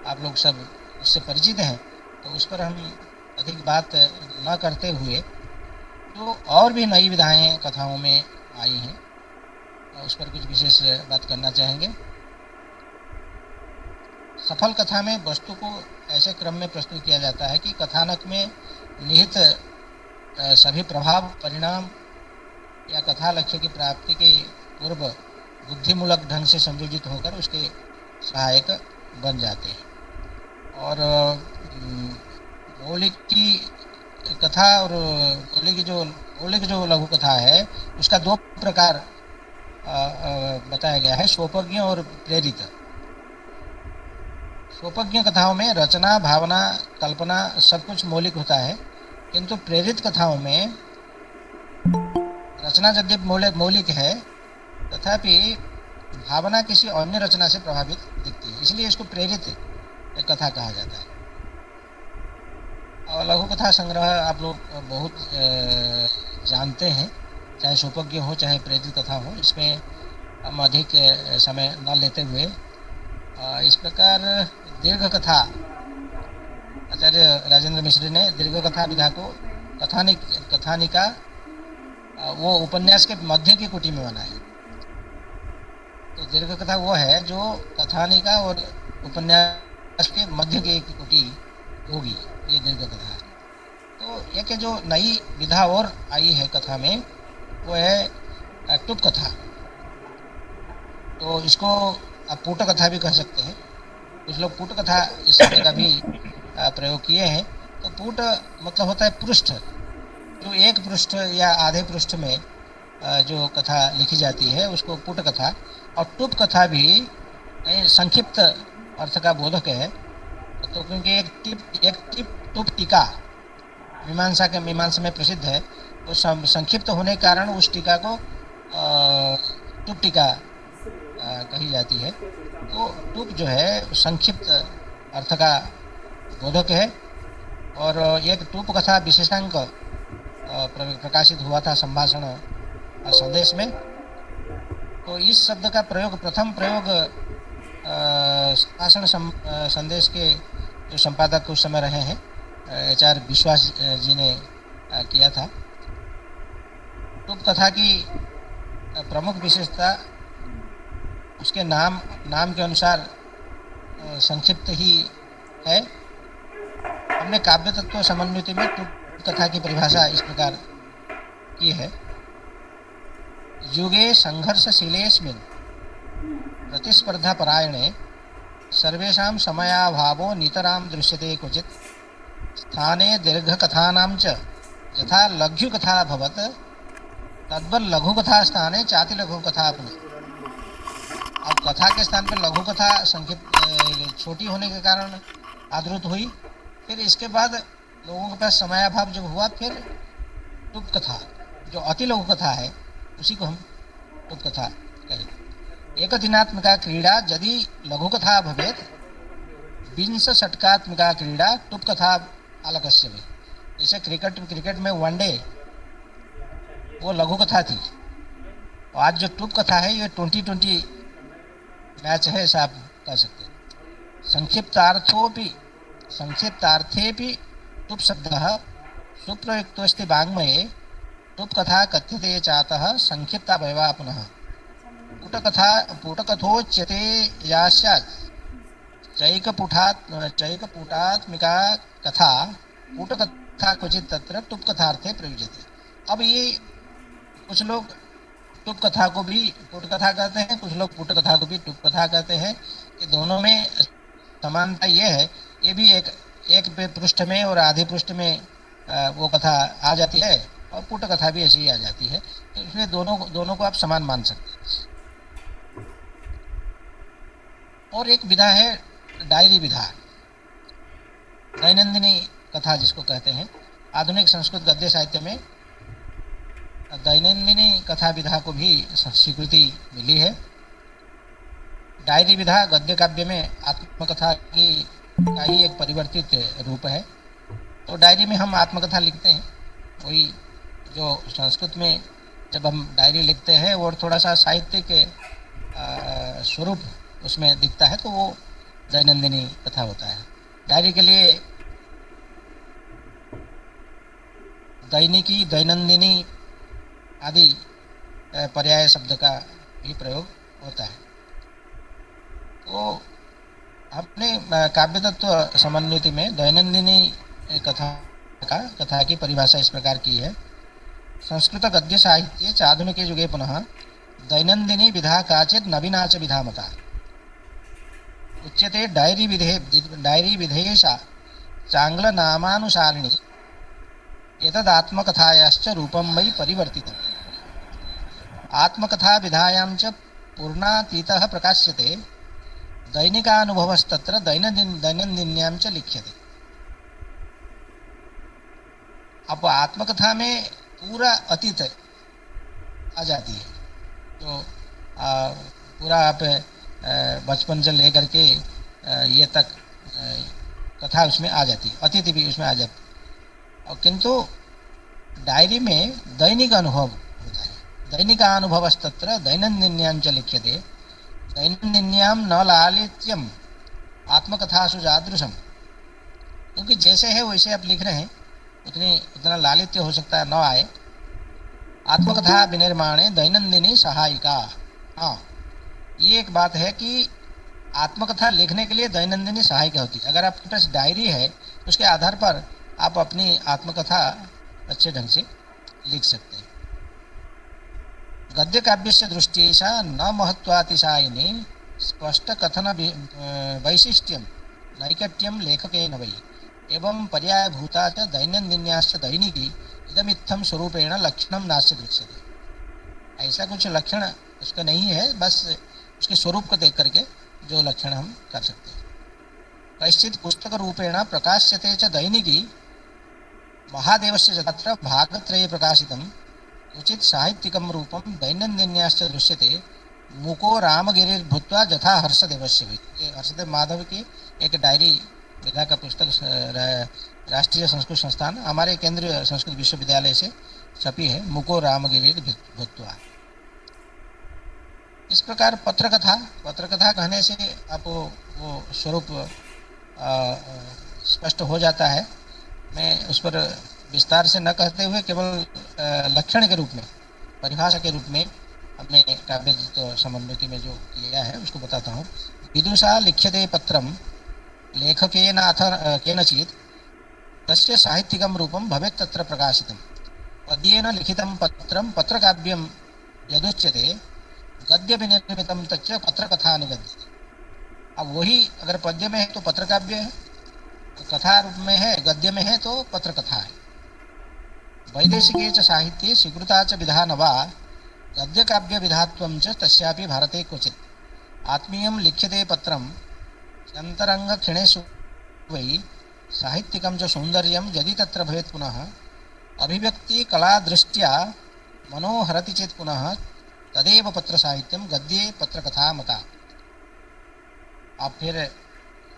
आप लोग सब उससे परिचित हैं, तो उस पर हम अधिक बात न करते हुए तो और भी नई विधाएं कथाओं में आई हैं, उस पर कुछ विशेष बात करना चाहेंगे। सफल कथा में वस्तु को ऐसे क्रम में प्रस्तुत किया जाता है कि कथानक में निहित सभी प्रभाव, परिणाम या कथा लक्ष्य की प्राप्ति के पूर्व बुद्धिमूलक ढंग से संयोजित होकर उसके सहायक बन जाते हैं। और मौलिक की कथा और मौलिक जो लघु कथा है उसका दो प्रकार बताया गया है, सोपज्ञ और प्रेरित। सोपज्ञ कथाओं में रचना, भावना, कल्पना सब कुछ मौलिक होता है, किंतु प्रेरित कथाओं में रचना यद्यपि मौलिक है तथापि भावना किसी अन्य रचना से प्रभावित दिखती है, इसलिए इसको प्रेरित कथा कहा जाता है। और लघु कथा संग्रह आप लोग बहुत जानते हैं, चाहे सोपज्ञ हो चाहे प्रेरित कथा हो, इसमें हम अधिक समय न लेते हुए इस प्रकार दीर्घ कथा, आचार्य राजेंद्र मिश्र ने दीर्घ कथा विधा को कथानिका वो उपन्यास के मध्य की कोटि में माना है। तो दीर्घ कथा वो है जो कथानिका और उपन्यास के मध्य की एक कोटि होगी, ये दीर्घ कथा है। तो एक जो नई विधा और आई है कथा में वो है टुप कथा। तो इसको आप पूट कथा भी कह सकते हैं, कुछ लोग पूट कथा इस शब्द का भी प्रयोग किए हैं। तो पूट मतलब होता है पृष्ठ, जो एक पृष्ठ या आधे पृष्ठ में जो कथा लिखी जाती है उसको पूट कथा। और टुप कथा भी संक्षिप्त अर्थ का बोधक है। तो क्योंकि एक टिप टुप टीका मीमांसा में प्रसिद्ध है, तो संक्षिप्त होने के कारण उस टीका को टुप टीका कही जाती है। तो टुप जो है संक्षिप्त अर्थ का बोधक है। और एक टुप कथा विशेषांक प्रकाशित हुआ था संभाषण संदेश में। तो इस शब्द का प्रथम प्रयोग संभाषण संदेश के जो संपादक उस समय रहे हैं HR विश्वास जी ने किया था। टुप कथा की प्रमुख विशेषता उसके नाम के अनुसार संक्षिप्त ही है। हमने काव्य तत्व समन्वित में टुप कथा की परिभाषा इस प्रकार की है। युगे संघर्षशीलेऽस्मिन् प्रतिस्पर्धा परायणे सर्वेषां समयाभावो नितरां दृश्यते क्वचित् स्थाने दीर्घकथानां च यथा लघुकथा भवत् तद्वत् लघुकथा स्थाने चाति लघुकथा अपने। अब कथा के स्थान पर लघुकथा संक्षिप्त छोटी होने के कारण आदृत हुई, फिर इसके बाद लोगों के पास समयाभाव जब हुआ फिर टुप कथा जो अति लघु कथा है उसी को हम टुप कथा कहें। एक दिनात्मिका क्रीडा यदि लघु कथा भवेत् विंश षटकात्मिका क्रीडा टुप कथा आलकस्य में। जैसे क्रिकेट में वनडे वो लघु कथा थी, और आज जो टुप कथा है ये 2020 मैच है, ऐसा आप कह सकते हैं। संक्षिप्तार्थेपि टुप शब्दः सुप्रयुक्तोऽस्ति वाङ्मये टुप कथा कथ्यते चातः संक्षिप्तावयवा पुनः। पुटकथोच्यते या स्यात् चैकपुटात्मिका कथा पुटकथा क्वचित् तत्र टुप कथार्थे प्रयुज्यते। अब ये कुछ लोग टुप कथा को भी पुट कथा कहते हैं, कुछ लोग पुट कथा को भी टुप कथा कहते हैं। कि दोनों में समानता ये है, ये भी एक पृष्ठ में और आधे पृष्ठ में वो कथा आ जाती है और पुट कथा भी ऐसी ही आ जाती है। तो इसलिए दोनों को आप समान मान सकते हैं। और एक विधा है डायरी विधा, दैनंदिनी कथा जिसको कहते हैं। आधुनिक संस्कृत गद्य साहित्य में दैनंदिनी कथा विधा को भी स्वीकृति मिली है। डायरी विधा गद्य काव्य में आत्मकथा का ही एक परिवर्तित रूप है। तो डायरी में हम आत्मकथा लिखते हैं, वही जो संस्कृत में जब हम डायरी लिखते हैं और थोड़ा सा साहित्यिक स्वरूप उसमें दिखता है तो वो दैनंदिनी कथा होता है। डायरी के लिए दैनिकी, दैनंदिनी आदि पर्याय शब्द का भी प्रयोग होता है। तो हमने काव्य तत्व समन्विति में दैनंदिनी कथा की परिभाषा इस प्रकार की है। संस्कृत गद्य साहित्ये च आधुनिके युगे पुनः दैनंदिनी विधा काचित् नवीना च विधा मता। उच्यते डायरी विधेयेषा चाङ्ग्लनामानुसारिणी एतदात्मकथायाश्च रूपं वै परिवर्तितम् आत्मकथा विधायां च पूर्णातीतः प्रकाश्यते दैनिकानुभवस्तत्र दैनंदिन्यां च लिख्यते। अब आत्मकथा में पूरा अतीत आ जाती है, तो पूरा आप बचपन से लेकर के ये तक कथा उसमें आ जाती है, अतिथि भी उसमें आ जाती है। और किंतु डायरी में दैनिक अनुभव होता है, दैनिकानुभवस्तत्र दैनंदिन्यां च लिख्यते दैनंदिन्यां न लालित्यम आत्मकथासु जादृशम। क्योंकि जैसे है वैसे आप लिख रहे हैं, उतना लालित्य हो सकता है न आए। आत्मकथा विनिर्माणे दैनंदिनी सहायिका। हाँ, ये एक बात है कि आत्मकथा लिखने के लिए दैनंदिनी सहायिका होती है। अगर आपके पास डायरी है तो उसके आधार पर आप अपनी आत्मकथा अच्छे ढंग से लिख सकते हैं। गद्य काव्य से दृष्टिशा न महत्वातिशायिनी स्पष्ट कथन वैशिष्ट्यम नैकट्यम लेखकेन वै एवं पर्यायभूता च दैनंदिन्याश्च दैनिकी इदमित्थम स्वरूपेण लक्षणम नास्य दृश्यते। ऐसा कुछ लक्षण उसका नहीं है, बस उसके स्वरूप को देख करके जो लक्षण हम कर सकते हैं। कैश्चित् पुस्तक रूपेण प्रकाश्यते च दैनिकी महादेवस्य तत्र भागत्रये प्रकाशितम् उचित साहित्यिकं रूपं दैनंदिन्याश्च दृश्यते मुको रामगिरिर्भूत्वा जथा हर्षदेवस्य भी। ये हर्षदेव माधव की एक डायरी विधा का पुस्तक राष्ट्रीय संस्कृत संस्थान हमारे केंद्रीय संस्कृत विश्वविद्यालय से छपी है, मुको रामगिरिर्भूत्वा। इस प्रकार पत्रकथा कहने से आपको वो स्वरूप स्पष्ट हो जाता है। मैं उस पर विस्तार से न कहते हुए केवल लक्षण के रूप में, परिभाषा के रूप में हमने काव्य समन्वय में जो किया है उसको बताता हूँ। विदुषा लिख्यते पत्रम लेखकेन अथ केनचित् तस्य साहित्यिकं रूपं भवेत् तत्र प्रकाशितं। पद्येन लिखितं पत्रं पत्रकाव्यं यदुच्यते गद्य विनिर्मितं तच्च पत्रकथा निगद्यते। अब वही अगर पद्य में है तो पत्रकाव्य है, कथा रूप में है, गद्य में है तो पत्रकथा है। वैदेशिके च साहित्ये स्वीकृता च विधा नवा गद्य काव्य विधात्वं च तस्यापि भारते क्वचित् आत्मीयं लिख्यते पत्रं अंतरंग क्षणेषु वै साहित्यिकं च सौंदर्यं यदि तत्र भवेत् पुनः अभिव्यक्ति कला दृष्ट्या मनोहरति चेत् पुनः तदेव पत्र साहित्यम गद्ये पत्रकथा मता। अब फिर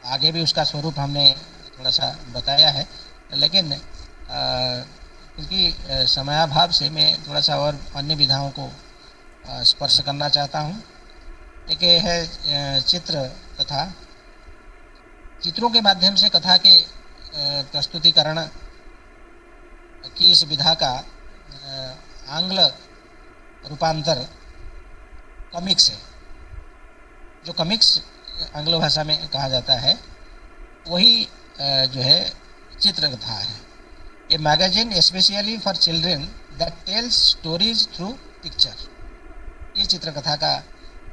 आगे भी उसका स्वरूप हमने थोड़ा सा बताया है, लेकिन क्योंकि समयाभाव से मैं थोड़ा सा और अन्य विधाओं को स्पर्श करना चाहता हूँ। एक है चित्र कथा। चित्रों के माध्यम से कथा के प्रस्तुतिकरण की इस विधा का आंग्ल रूपांतर कॉमिक्स है। जो कॉमिक्स आंग्ल भाषा में कहा जाता है वही जो है चित्रकथा है। A magazine specially for children that tells stories through picture. ये चित्रकथा का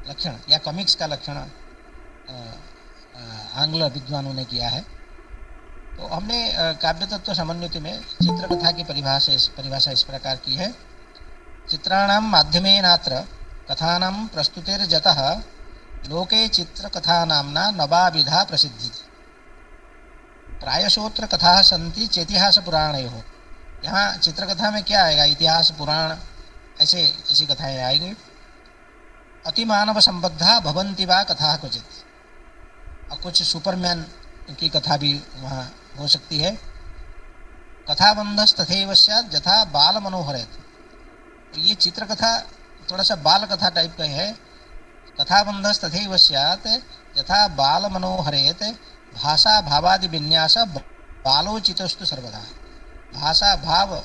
लक्षण या कॉमिक्स का लक्षण आंग्ल विद्वानों ने किया है। तो हमने काव्य तत्व समन्वित में चित्रकथा की परिभाषा इस प्रकार की है। चित्राणां माध्यमेनात्र कथानां प्रस्तुतिर्जतः लोके चित्रकथा नाम्ना नवाविधा प्रसिद्धि। प्रायशोत्र कथा सन्ति चेतिहास पुराणयोः। यहाँ चित्रकथा में क्या आएगा, इतिहास पुराण ऐसे ऐसी कथाएं आएंगी। अतिमानव संबद्धा भवन्ति वा कथा क्वचित्। और कुछ सुपरमैन की कथा भी वहाँ हो सकती है। कथाबंधस्तथैव स्यात् यथा बाल मनोहरेत्। ये चित्रकथा थोड़ा सा बाल कथा टाइप का है। कथाबंधस्तथैव स्यात् यथा बाल मनोहरेत् भाषा भावादि विन्यास बालोचितस्तु सर्वदा। भाषा भाव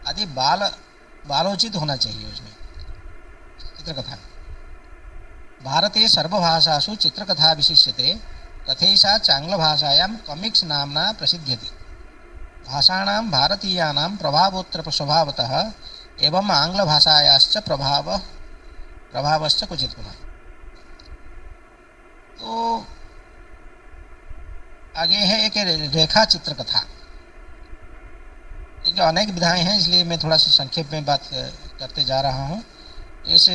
आदि बालोचित होना चाहिए उसमें चित्रकथा। भारते सर्वभाषासु चित्रकथा विशिष्यते तथैषा चांग्लभाषायां कॉमिक्स नाम्ना प्रसिद्ध्यति। भाषाणां भारतीयानां प्रभावोत्तर स्वभावतः एवं आंग्लभाषायाश्च प्रभावश्च क्वचित् पुनः। तो आगे है एक रेखा चित्र कथा। एक अनेक विधाएं हैं, इसलिए मैं थोड़ा सा संक्षेप में बात करते जा रहा हूँ। इस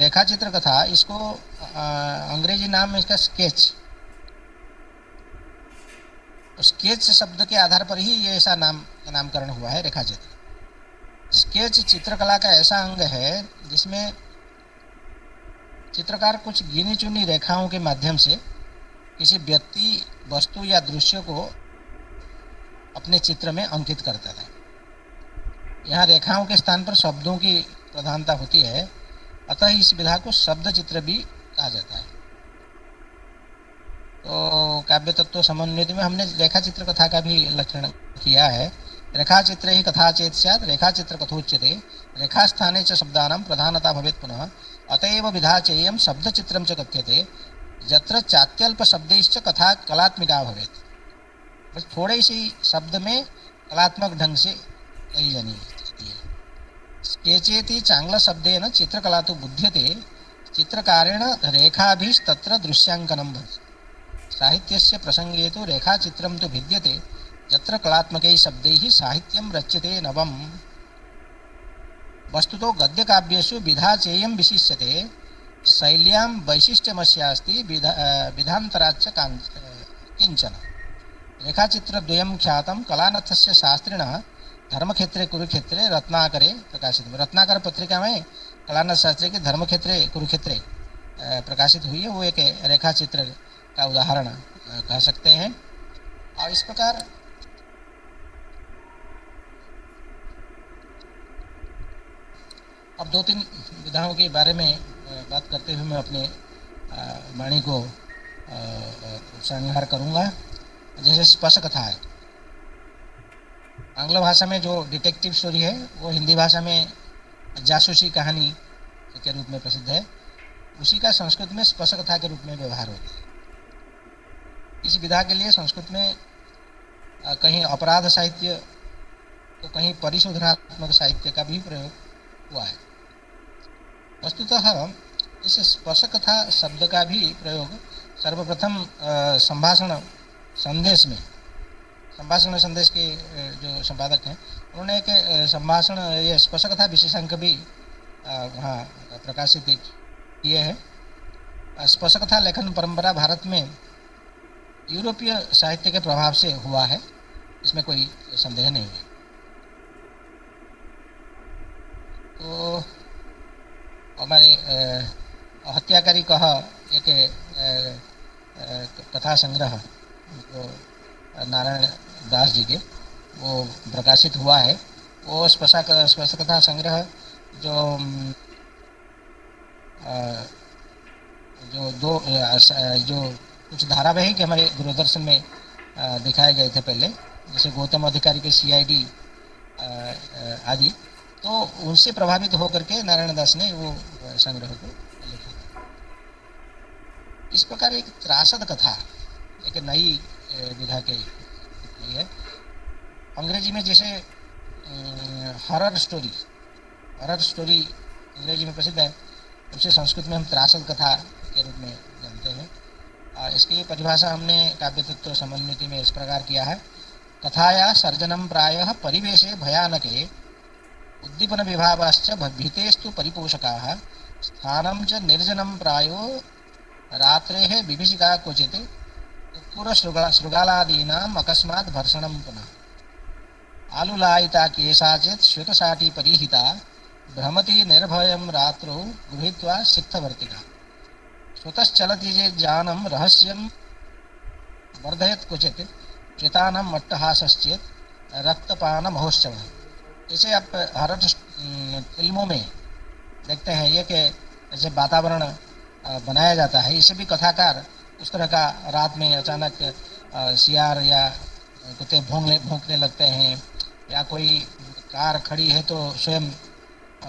रेखा चित्र कथा, इसको अंग्रेजी नाम है इसका स्केच। स्केच शब्द के आधार पर ही ये ऐसा नामकरण हुआ है रेखा चित्र। स्केच चित्रकला का ऐसा अंग है जिसमें चित्रकार कुछ गिनी चुनी रेखाओं के माध्यम से किसी व्यक्ति, वस्तु या दृश्य को अपने चित्र में अंकित करता है। यहाँ रेखाओं के स्थान पर शब्दों की प्रधानता होती है, अतः इस विधा को शब्द चित्र भी कहा जाता है। तो काव्य तत्व समन्वित में हमने रेखा चित्र कथा का भी लक्षण किया है। रेखा चित्र ही कथा चेत स्यात्, रेखा चित्र कथोच्यते, रेखा स्थाने च शब्दानां प्रधानता भवेत् पुनः, अतएव विधा चेयं शब्द चित्रं च कथ्यते, यत्र चात्यल्प शब्दैश्च कथा कलात्मिका भवेत्। बस थोड़े सी शब्द में कलात्मक ढंग से कही जानी है। स्केचेति चांगला शब्देन चित्रकला तो बुध्यते, चित्रकारेण रेखाभिस्तत्र दृश्यांकनं भवति। साहित्यस्य प्रसंगे तो रेखाचित्रं तो भिद्यते, यत्र कलात्मकैः शब्दैः साहित्यं रच्यते नवम्। वस्तुतो गद्यकाव्येषु विधा चेयं विशिष्यते, शैल्यां वैशिष्ट्यमस्यास्ति विधान्तराच्च किञ्चन। रेखाचित्रद्वयं ख्यातं कलानथस्य शास्त्रिणः धर्मक्षेत्रे कुरुक्षेत्रे रत्नाकरे प्रकाशित। रत्नाकर पत्रिका में कलानथ शास्त्री के धर्मक्षेत्रे कुरुक्षेत्रे प्रकाशित हुई है। वो एक रेखा चित्र का उदाहरण कह सकते हैं। और इस प्रकार अब 2-3 विधाओं के बारे में बात करते हुए मैं अपने वाणी को संहार करूँगा। जैसे स्पर्श कथा है, आंग्ल भाषा में जो डिटेक्टिव स्टोरी है वो हिंदी भाषा में जासूसी कहानी के रूप में प्रसिद्ध है, उसी का संस्कृत में स्पर्श कथा के रूप में व्यवहार होता है। इस विधा के लिए संस्कृत में कहीं अपराध साहित्य तो कहीं परिशोधनात्मक साहित्य का भी प्रयोग हुआ है। वस्तुतः इस स्पर्श कथा शब्द का भी प्रयोग सर्वप्रथम संभाषण संदेश में, संभाषण संदेश के जो संपादक हैं उन्होंने एक संभाषण ये स्पर्श कथा विशेषांक भी वहाँ प्रकाशित किए हैं। स्पर्श कथा लेखन परंपरा भारत में यूरोपीय साहित्य के प्रभाव से हुआ है, इसमें कोई संदेह नहीं है। तो हमारे हत्याकारी कह एक कथा संग्रह जो नारायण दास जी के वो प्रकाशित हुआ है। वो स्पर्श कथा संग्रह जो कुछ धारावाहिक हमारे दूरदर्शन में दिखाए गए थे पहले, जैसे गौतम अधिकारी के CID आदि, तो उनसे प्रभावित होकर के नारायण दास ने वो संग्रह को लिखा। इस प्रकार एक त्रासद कथा एक नई विधा के है। अंग्रेजी में जैसे हॉरर स्टोरी अंग्रेजी में प्रसिद्ध है, उसे संस्कृत में हम त्रासद कथा के रूप में जानते हैं। इसकी परिभाषा हमने काव्य तत्व समन्विति में इस प्रकार किया है। कथाया सर्जनम प्रायः परिवेशे भयानके, उद्दीपन विभावाश्च भीतेस्तु परिपोषकाः, स्थानं च निर्जनं प्रायो रात्रेः विभीषिका क्वचित्, शृगालादीनाम् अकस्मात् भर्षणं पुनः। आलुलायिता केशाचित् श्वेतसाटी परिहिता, भ्रमति निर्भयं रात्रौ गृहीत्वा सिक्थवर्तिका। स्वतश्चलति चेत् जानं रहस्यं वर्धयत् क्वचित्, चेतानम् अट्टहासश्चेत् रक्तपान महोत्सवः। जैसे आप हॉरर फिल्मों में देखते हैं ये कि जैसे वातावरण बनाया जाता है, इसे भी कथाकार उस तरह का रात में अचानक सियार या कुत्ते भौंकने लगते हैं, या कोई कार खड़ी है तो स्वयं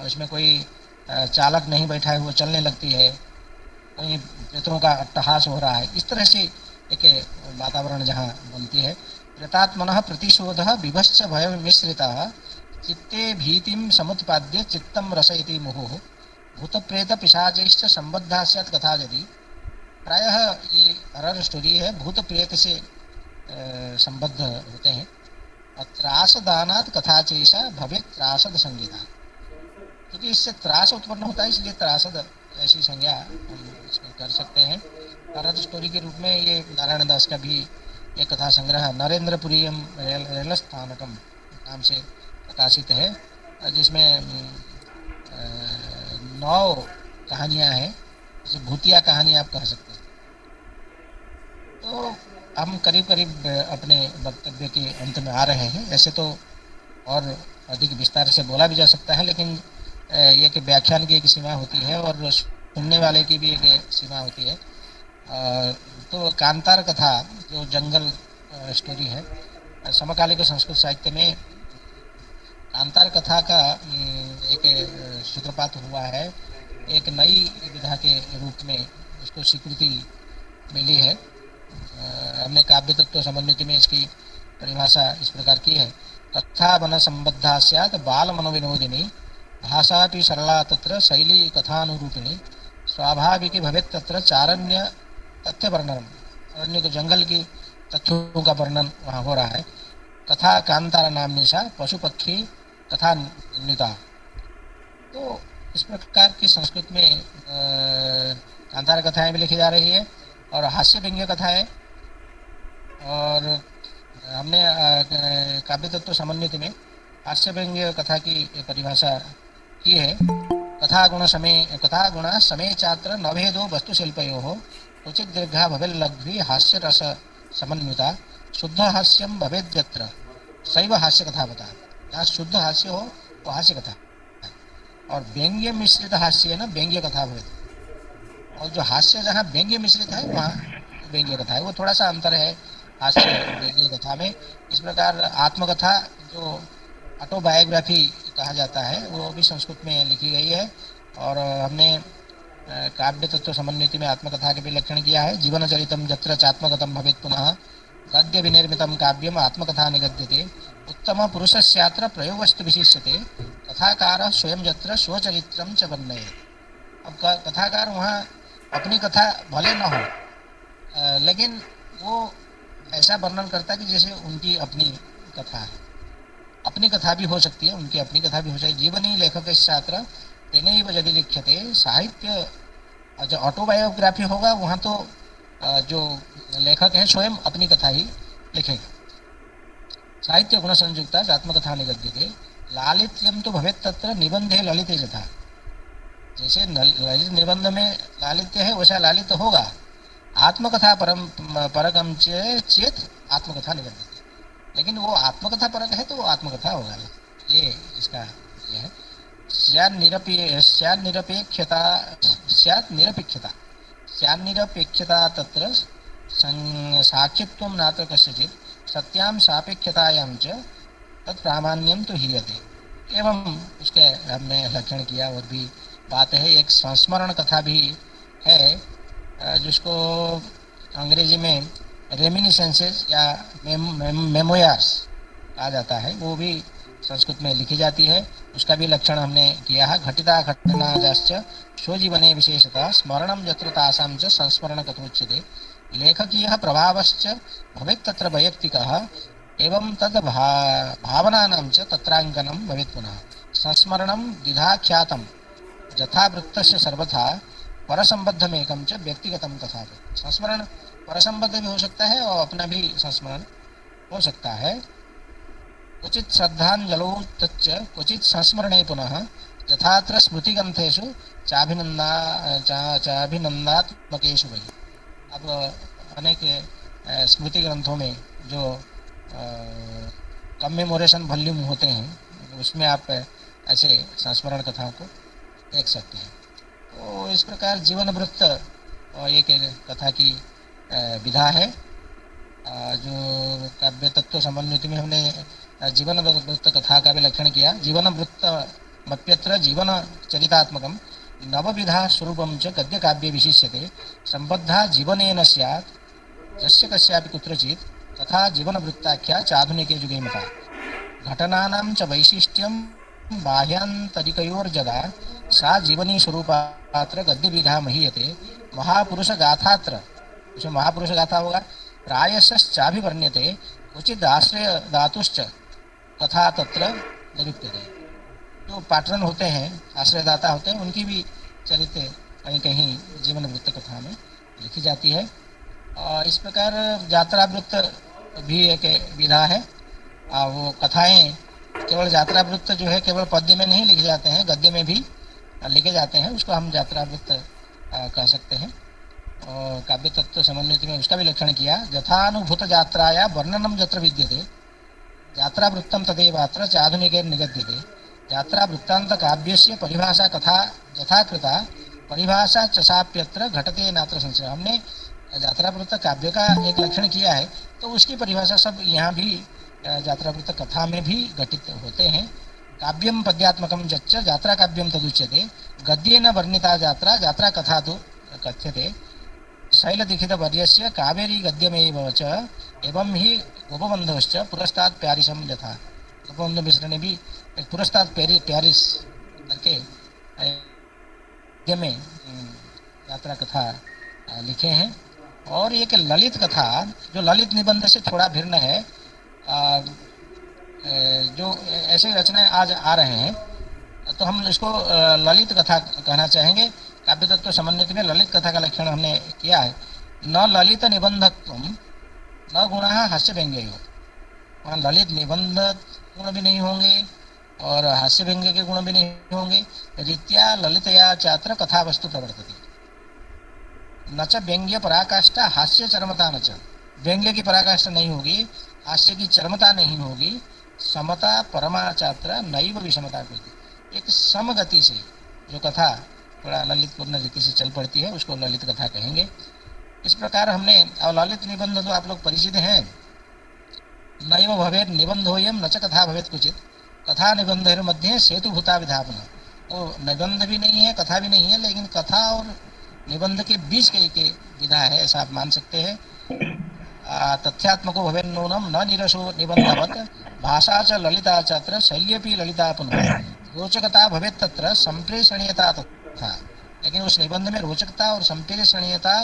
इसमें कोई चालक नहीं बैठा है वो चलने लगती है, कहीं प्रेतों का अट्टहास हो रहा है। इस तरह से एक वातावरण जहाँ बनती है। प्रेतात्मनः प्रतिशोधः विभश्च भय मिश्रितः, चित्ते भीतिं समुत्पाद्य चित्तं रसयति मुहुः, भूतप्रेत पिशाचैश्च संबद्धा स्यात् कथा यदि। प्रायः ये हॉरर स्टोरी है भूत प्रेत से संबद्ध होते हैं। त्रासदानात् कथा चैषा भवेत् त्रासद संज्ञा, क्योंकि इससे त्रास उत्पन्न होता है, इसलिए त्रासद ऐसी संज्ञा हम इसमें कर सकते हैं। कारक स्टोरी के रूप में ये नारायण दास का भी एक कथा संग्रह नरेंद्रपुरीयम रेल स्थानकम नाम से प्रकाशित है, जिसमें 9 कहानियां हैं, जैसे भूतिया कहानी आप कह सकते हैं। तो हम करीब करीब अपने वक्तव्य के अंत में आ रहे हैं। ऐसे तो और अधिक विस्तार से बोला भी जा सकता है, लेकिन ये कि व्याख्यान की एक सीमा होती है और सुनने वाले की भी एक सीमा होती है। तो कांतार कथा जो जंगल स्टोरी है, समकालिक संस्कृत साहित्य में कांतार कथा का एक सूत्रपात हुआ है। एक नई विधा के रूप में उसको स्वीकृति मिली है। हमने काव्य तत्व समन्वित में इसकी परिभाषा इस प्रकार की है। कथा वन संबद्धा स्यात् बाल मनोविनोदिनी भाषापि सरला तत्र शैली कथानुरूपिणी स्वाभाविकी भवेत् तत्र चारण्य तथ्य वर्णन। अरण्य के जंगल की तथ्यों का वर्णन वहाँ हो रहा है। कथा कांतार नामनी सा पशु पक्षी कथा न्यूता। तो इस प्रकार की संस्कृत में कांतार कथाएं भी लिखी जा रही है और हास्य व्यंग्य कथाएं। और हमने काव्य तत्व समन्वित में हास्य व्यंग्य कथा की परिभाषा की है। कथा गुण समय चात्र नभेदो वस्तुशिल्पयोः क्वचित् दीर्घा भवेल्लघ्वी हास्य रस समन्विता शुद्ध हास्यम भवेद्यत्र सैव हास्य कथा बता। जहाँ शुद्ध हास्य हो वो हास्य कथा, और व्यंग्य मिश्रित हास्य है ना व्यंग्य कथा भवेद। और जो हास्य जहाँ व्यंग्य मिश्रित है वहाँ व्यंग्य कथा है। वो थोड़ा सा अंतर है हास्य व्यंग्य कथा में। इस प्रकार आत्मकथा जो ऑटोबायोग्राफी कहा जाता है वो भी संस्कृत में लिखी गई है। और हमने काव्य तत्व समन्वित में आत्मकथा के भी लक्षण किया है। जीवन चरितम यत्र चात्मगतम भवेत् पुनः गद्य विनिर्मितम काव्यम आत्मकथा निगद्यते उत्तम पुरुषस्यात्र प्रयोगस्तु विशिष्यते कथाकार स्वयं यत्र स्वचरित्रम च वर्णयेत्। अब कथाकार वहाँ अपनी कथा भले न हो, लेकिन वो ऐसा वर्णन करता है कि जैसे उनकी अपनी कथा है। अपनी कथा भी हो सकती है, उनकी अपनी कथा भी हो सकती है। जीवनी लेखक छात्र तेनैव यदि लिख्यते। साहित्य जो ऑटोबायोग्राफी होगा वहाँ तो जो लेखक है स्वयं अपनी कथा ही लिखेगा। साहित्य गुण संयुक्ता आत्मकथा निगद्यते लालित्यम तो भवेत् तत्र निबंधे ललिते यथा। जैसे ललित निबंध में लालित्य है वैसा लालित होगा। आत्मकथा परकम चेत आत्मकथा निगद्यते, लेकिन वो आत्मकथा परक है तो वो आत्मकथा होगा। ये इसका ये है। स्यान्निरपेक्षता तत्र साक्षित्वं नात्र कस्यचित् सत्यां सापेक्षतायां च तत्प्रामाण्यं तो हीयते। एवं उसके हमने लक्षण किया। और भी बात है, एक संस्मरण कथा भी है जिसको अंग्रेजी में रेमिनिसेंसेस या मेमोयर्स कहा जाता है। वो भी संस्कृत में लिखी जाती है। उसका भी लक्षण हमने किया है। घटिता घटनाश्च स्वजीवने विशेषतः स्मरणं यत्र तासां च संस्मरण कथोच्यते लेखकीयः प्रभावश्च भवेत् तत्र वैयक्तिकः एवं तद् भावनानां च तत्राङ्कनं भवेत्। पुनः संस्मरणं द्विधा ख्यातं यथा वृत्तस्य सर्वथा परसंबद्धमेकं च व्यक्तिगतं तथा। संस्मरण परसंबद्ध भी हो सकता है और अपना भी संस्मरण हो सकता है। क्वचित् श्रद्धांजलौ तच्च क्वचित् संस्मरणे पुनः यथात्र स्मृतिग्रंथेषु चाभिनंदात्मकेषु वै। अब अनेक स्मृति ग्रंथों में जो कमेमोरेशन वॉल्यूम होते हैं उसमें आप ऐसे संस्मरण कथाओं को देख सकते हैं। तो इस प्रकार जीवन वृत्त एक कथा की विधा है। जो काव्य तत्व समन्वित में हमने जीवन वृत्त कथा का भी लक्षण किया। जीवन वृत्त मप्यत्र जीवन चरितात्मकम नवविधा स्वरूपम च गद्य काव्ये विशिष्यते संबद्धा जीवनेन स्यात् यस्य कस्यापि कुत्रचित् तथा जीवन वृत्ताख्या चाधुनिके युगे मता। घटनानां च वैशिष्ट्यं बाह्यांतरिकयोर्जदा सा जीवनी स्वरूपात्र गद्य विधा महीयते। महापुरुष गाथात्र, उसमें महापुरुष गाथा होगा प्रायशश्चाभिवर्ण्यते क्वचिद आश्रय धातुश्च तथा तत्र निरूप्यते। जो पैटर्न होते हैं, आश्रयदाता होते हैं, उनकी भी चरित्र कहीं कहीं जीवन वृत्त कथा में लिखी जाती है। और इस प्रकार यात्रा वृत्त भी एक विधा है। वो कथाएं केवल यात्रा वृत्त जो है केवल पद्य में नहीं लिखे जाते हैं, गद्य में भी लिखे जाते हैं, उसको हम यात्रा वृत्त कह सकते हैं। और काव्य तत्व समन्वित में उसका भी लक्षण किया। यथानुभूत यात्राया वर्णनम यत्र विद्यते यात्रा वृत्तम तदेवात्र चाधुनिके निगद्यते। यात्रा वृत्तांत काव्यस्य परिभाषा कथा यथा कृता परिभाषा चसाप्यत्र घटते नात्र संशय। हमने यात्रा वृत्त काव्य का एक लक्षण किया है, तो उसकी परिभाषा सब यहाँ भी यात्रा वृत्त कथा में भी घटित होते हैं। काव्यम पद्यात्मकम यच्च यात्रा काव्यम तदुच्यते गद्येन वर्णिता यात्रा यात्रा कथा तो कथ्यते। शैलदीक्षित वर्यस्य कावेरी गद्यमेव च एवं ही गोपबंधोश्च पुरस्तात् प्यारिशम यथा। गोपबंधु मिश्र ने भी पुरस्तात् प्यारिस करके गद्य में यात्रा कथा लिखे हैं। और एक ललित कथा जो ललित निबंध से थोड़ा भिन्न है, जो ऐसे रचनाएं आज आ रहे हैं, तो हम इसको ललित कथा कहना चाहेंगे। काव्य तत्व समन्वित में ललित कथा का लक्षण हमने किया है। न ललित निबंधत्वम न गुणः हास्य व्यंग्ययो। वहाँ ललित निबंध गुण भी नहीं होंगे और हास्य व्यंग्य के गुण भी नहीं होंगे। रीत्या ललितया चात्र कथा वस्तु प्रवर्तते। न च व्यंग्य पराकाष्ठा हास्य चरमता न च। व्यंग्य की पराकाष्ठा नहीं होगी, हास्य की चरमता नहीं होगी। समता परमाचात्र नैव विषमता कृति। एक समगति से जो कथा थोड़ा ललितपूर्ण रीति से चल पड़ती है, उसको ललित कथा कहेंगे। इस प्रकार हमने, और ललित निबंध तो आप लोग परिचित हैं। नैव भवेत् निबंधोयम न च कथा भवेत् कुचित। कथा निबंधेर मध्य सेतुभूता विधापना। तो निबंध भी नहीं है, कथा भी नहीं है, लेकिन कथा और निबंध के बीच के विधा है, ऐसा आप मान सकते हैं। तथ्यात्मको भवेन्नूनम न निरसो निबंधवत् भाषा च ललिता चात्र शैल्यपि ललिता पुनः। रोचकता भवेत् तत्र संप्रेषणीयता तथा। लेकिन उस निबंध में रोचकता और संप्रेषणीयता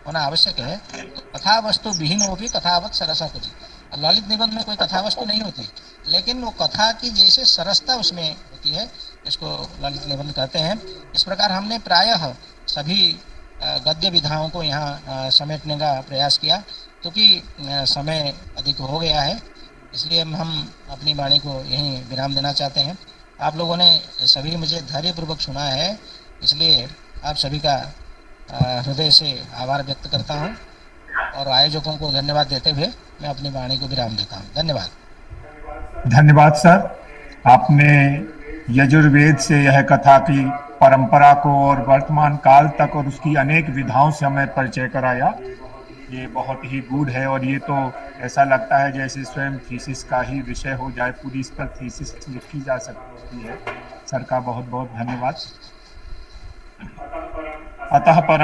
होना आवश्यक है। कथा वस्तु विहीनोपि कथावत् सरसा कुछ। ललित निबंध में कोई कथा वस्तु नहीं होती, लेकिन वो कथा की जैसे सरसता उसमें होती है, इसको ललित निबंध कहते हैं। इस प्रकार हमने प्रायः सभी गद्य विधाओं को यहाँ समेटने का प्रयास किया, क्योंकि समय अधिक हो गया है, इसलिए हम अपनी वाणी को यहीं विराम देना चाहते हैं। आप लोगों ने सभी मुझे धैर्यपूर्वक सुना है, इसलिए आप सभी का हृदय से आभार व्यक्त करता हूँ और आयोजकों को धन्यवाद देते हुए मैं अपनी वाणी को विराम देता हूँ। धन्यवाद। धन्यवाद सर, आपने यजुर्वेद से यह कथा की परंपरा को और वर्तमान काल तक और उसकी अनेक विधाओं से हमें परिचय कराया। ये बहुत ही गूढ़ है और ये तो ऐसा लगता है जैसे स्वयं थीसिस का ही विषय हो जाए, पूरी इस पर थीसिस लिखी जा सकती है। सर का बहुत बहुत धन्यवाद। अतः परम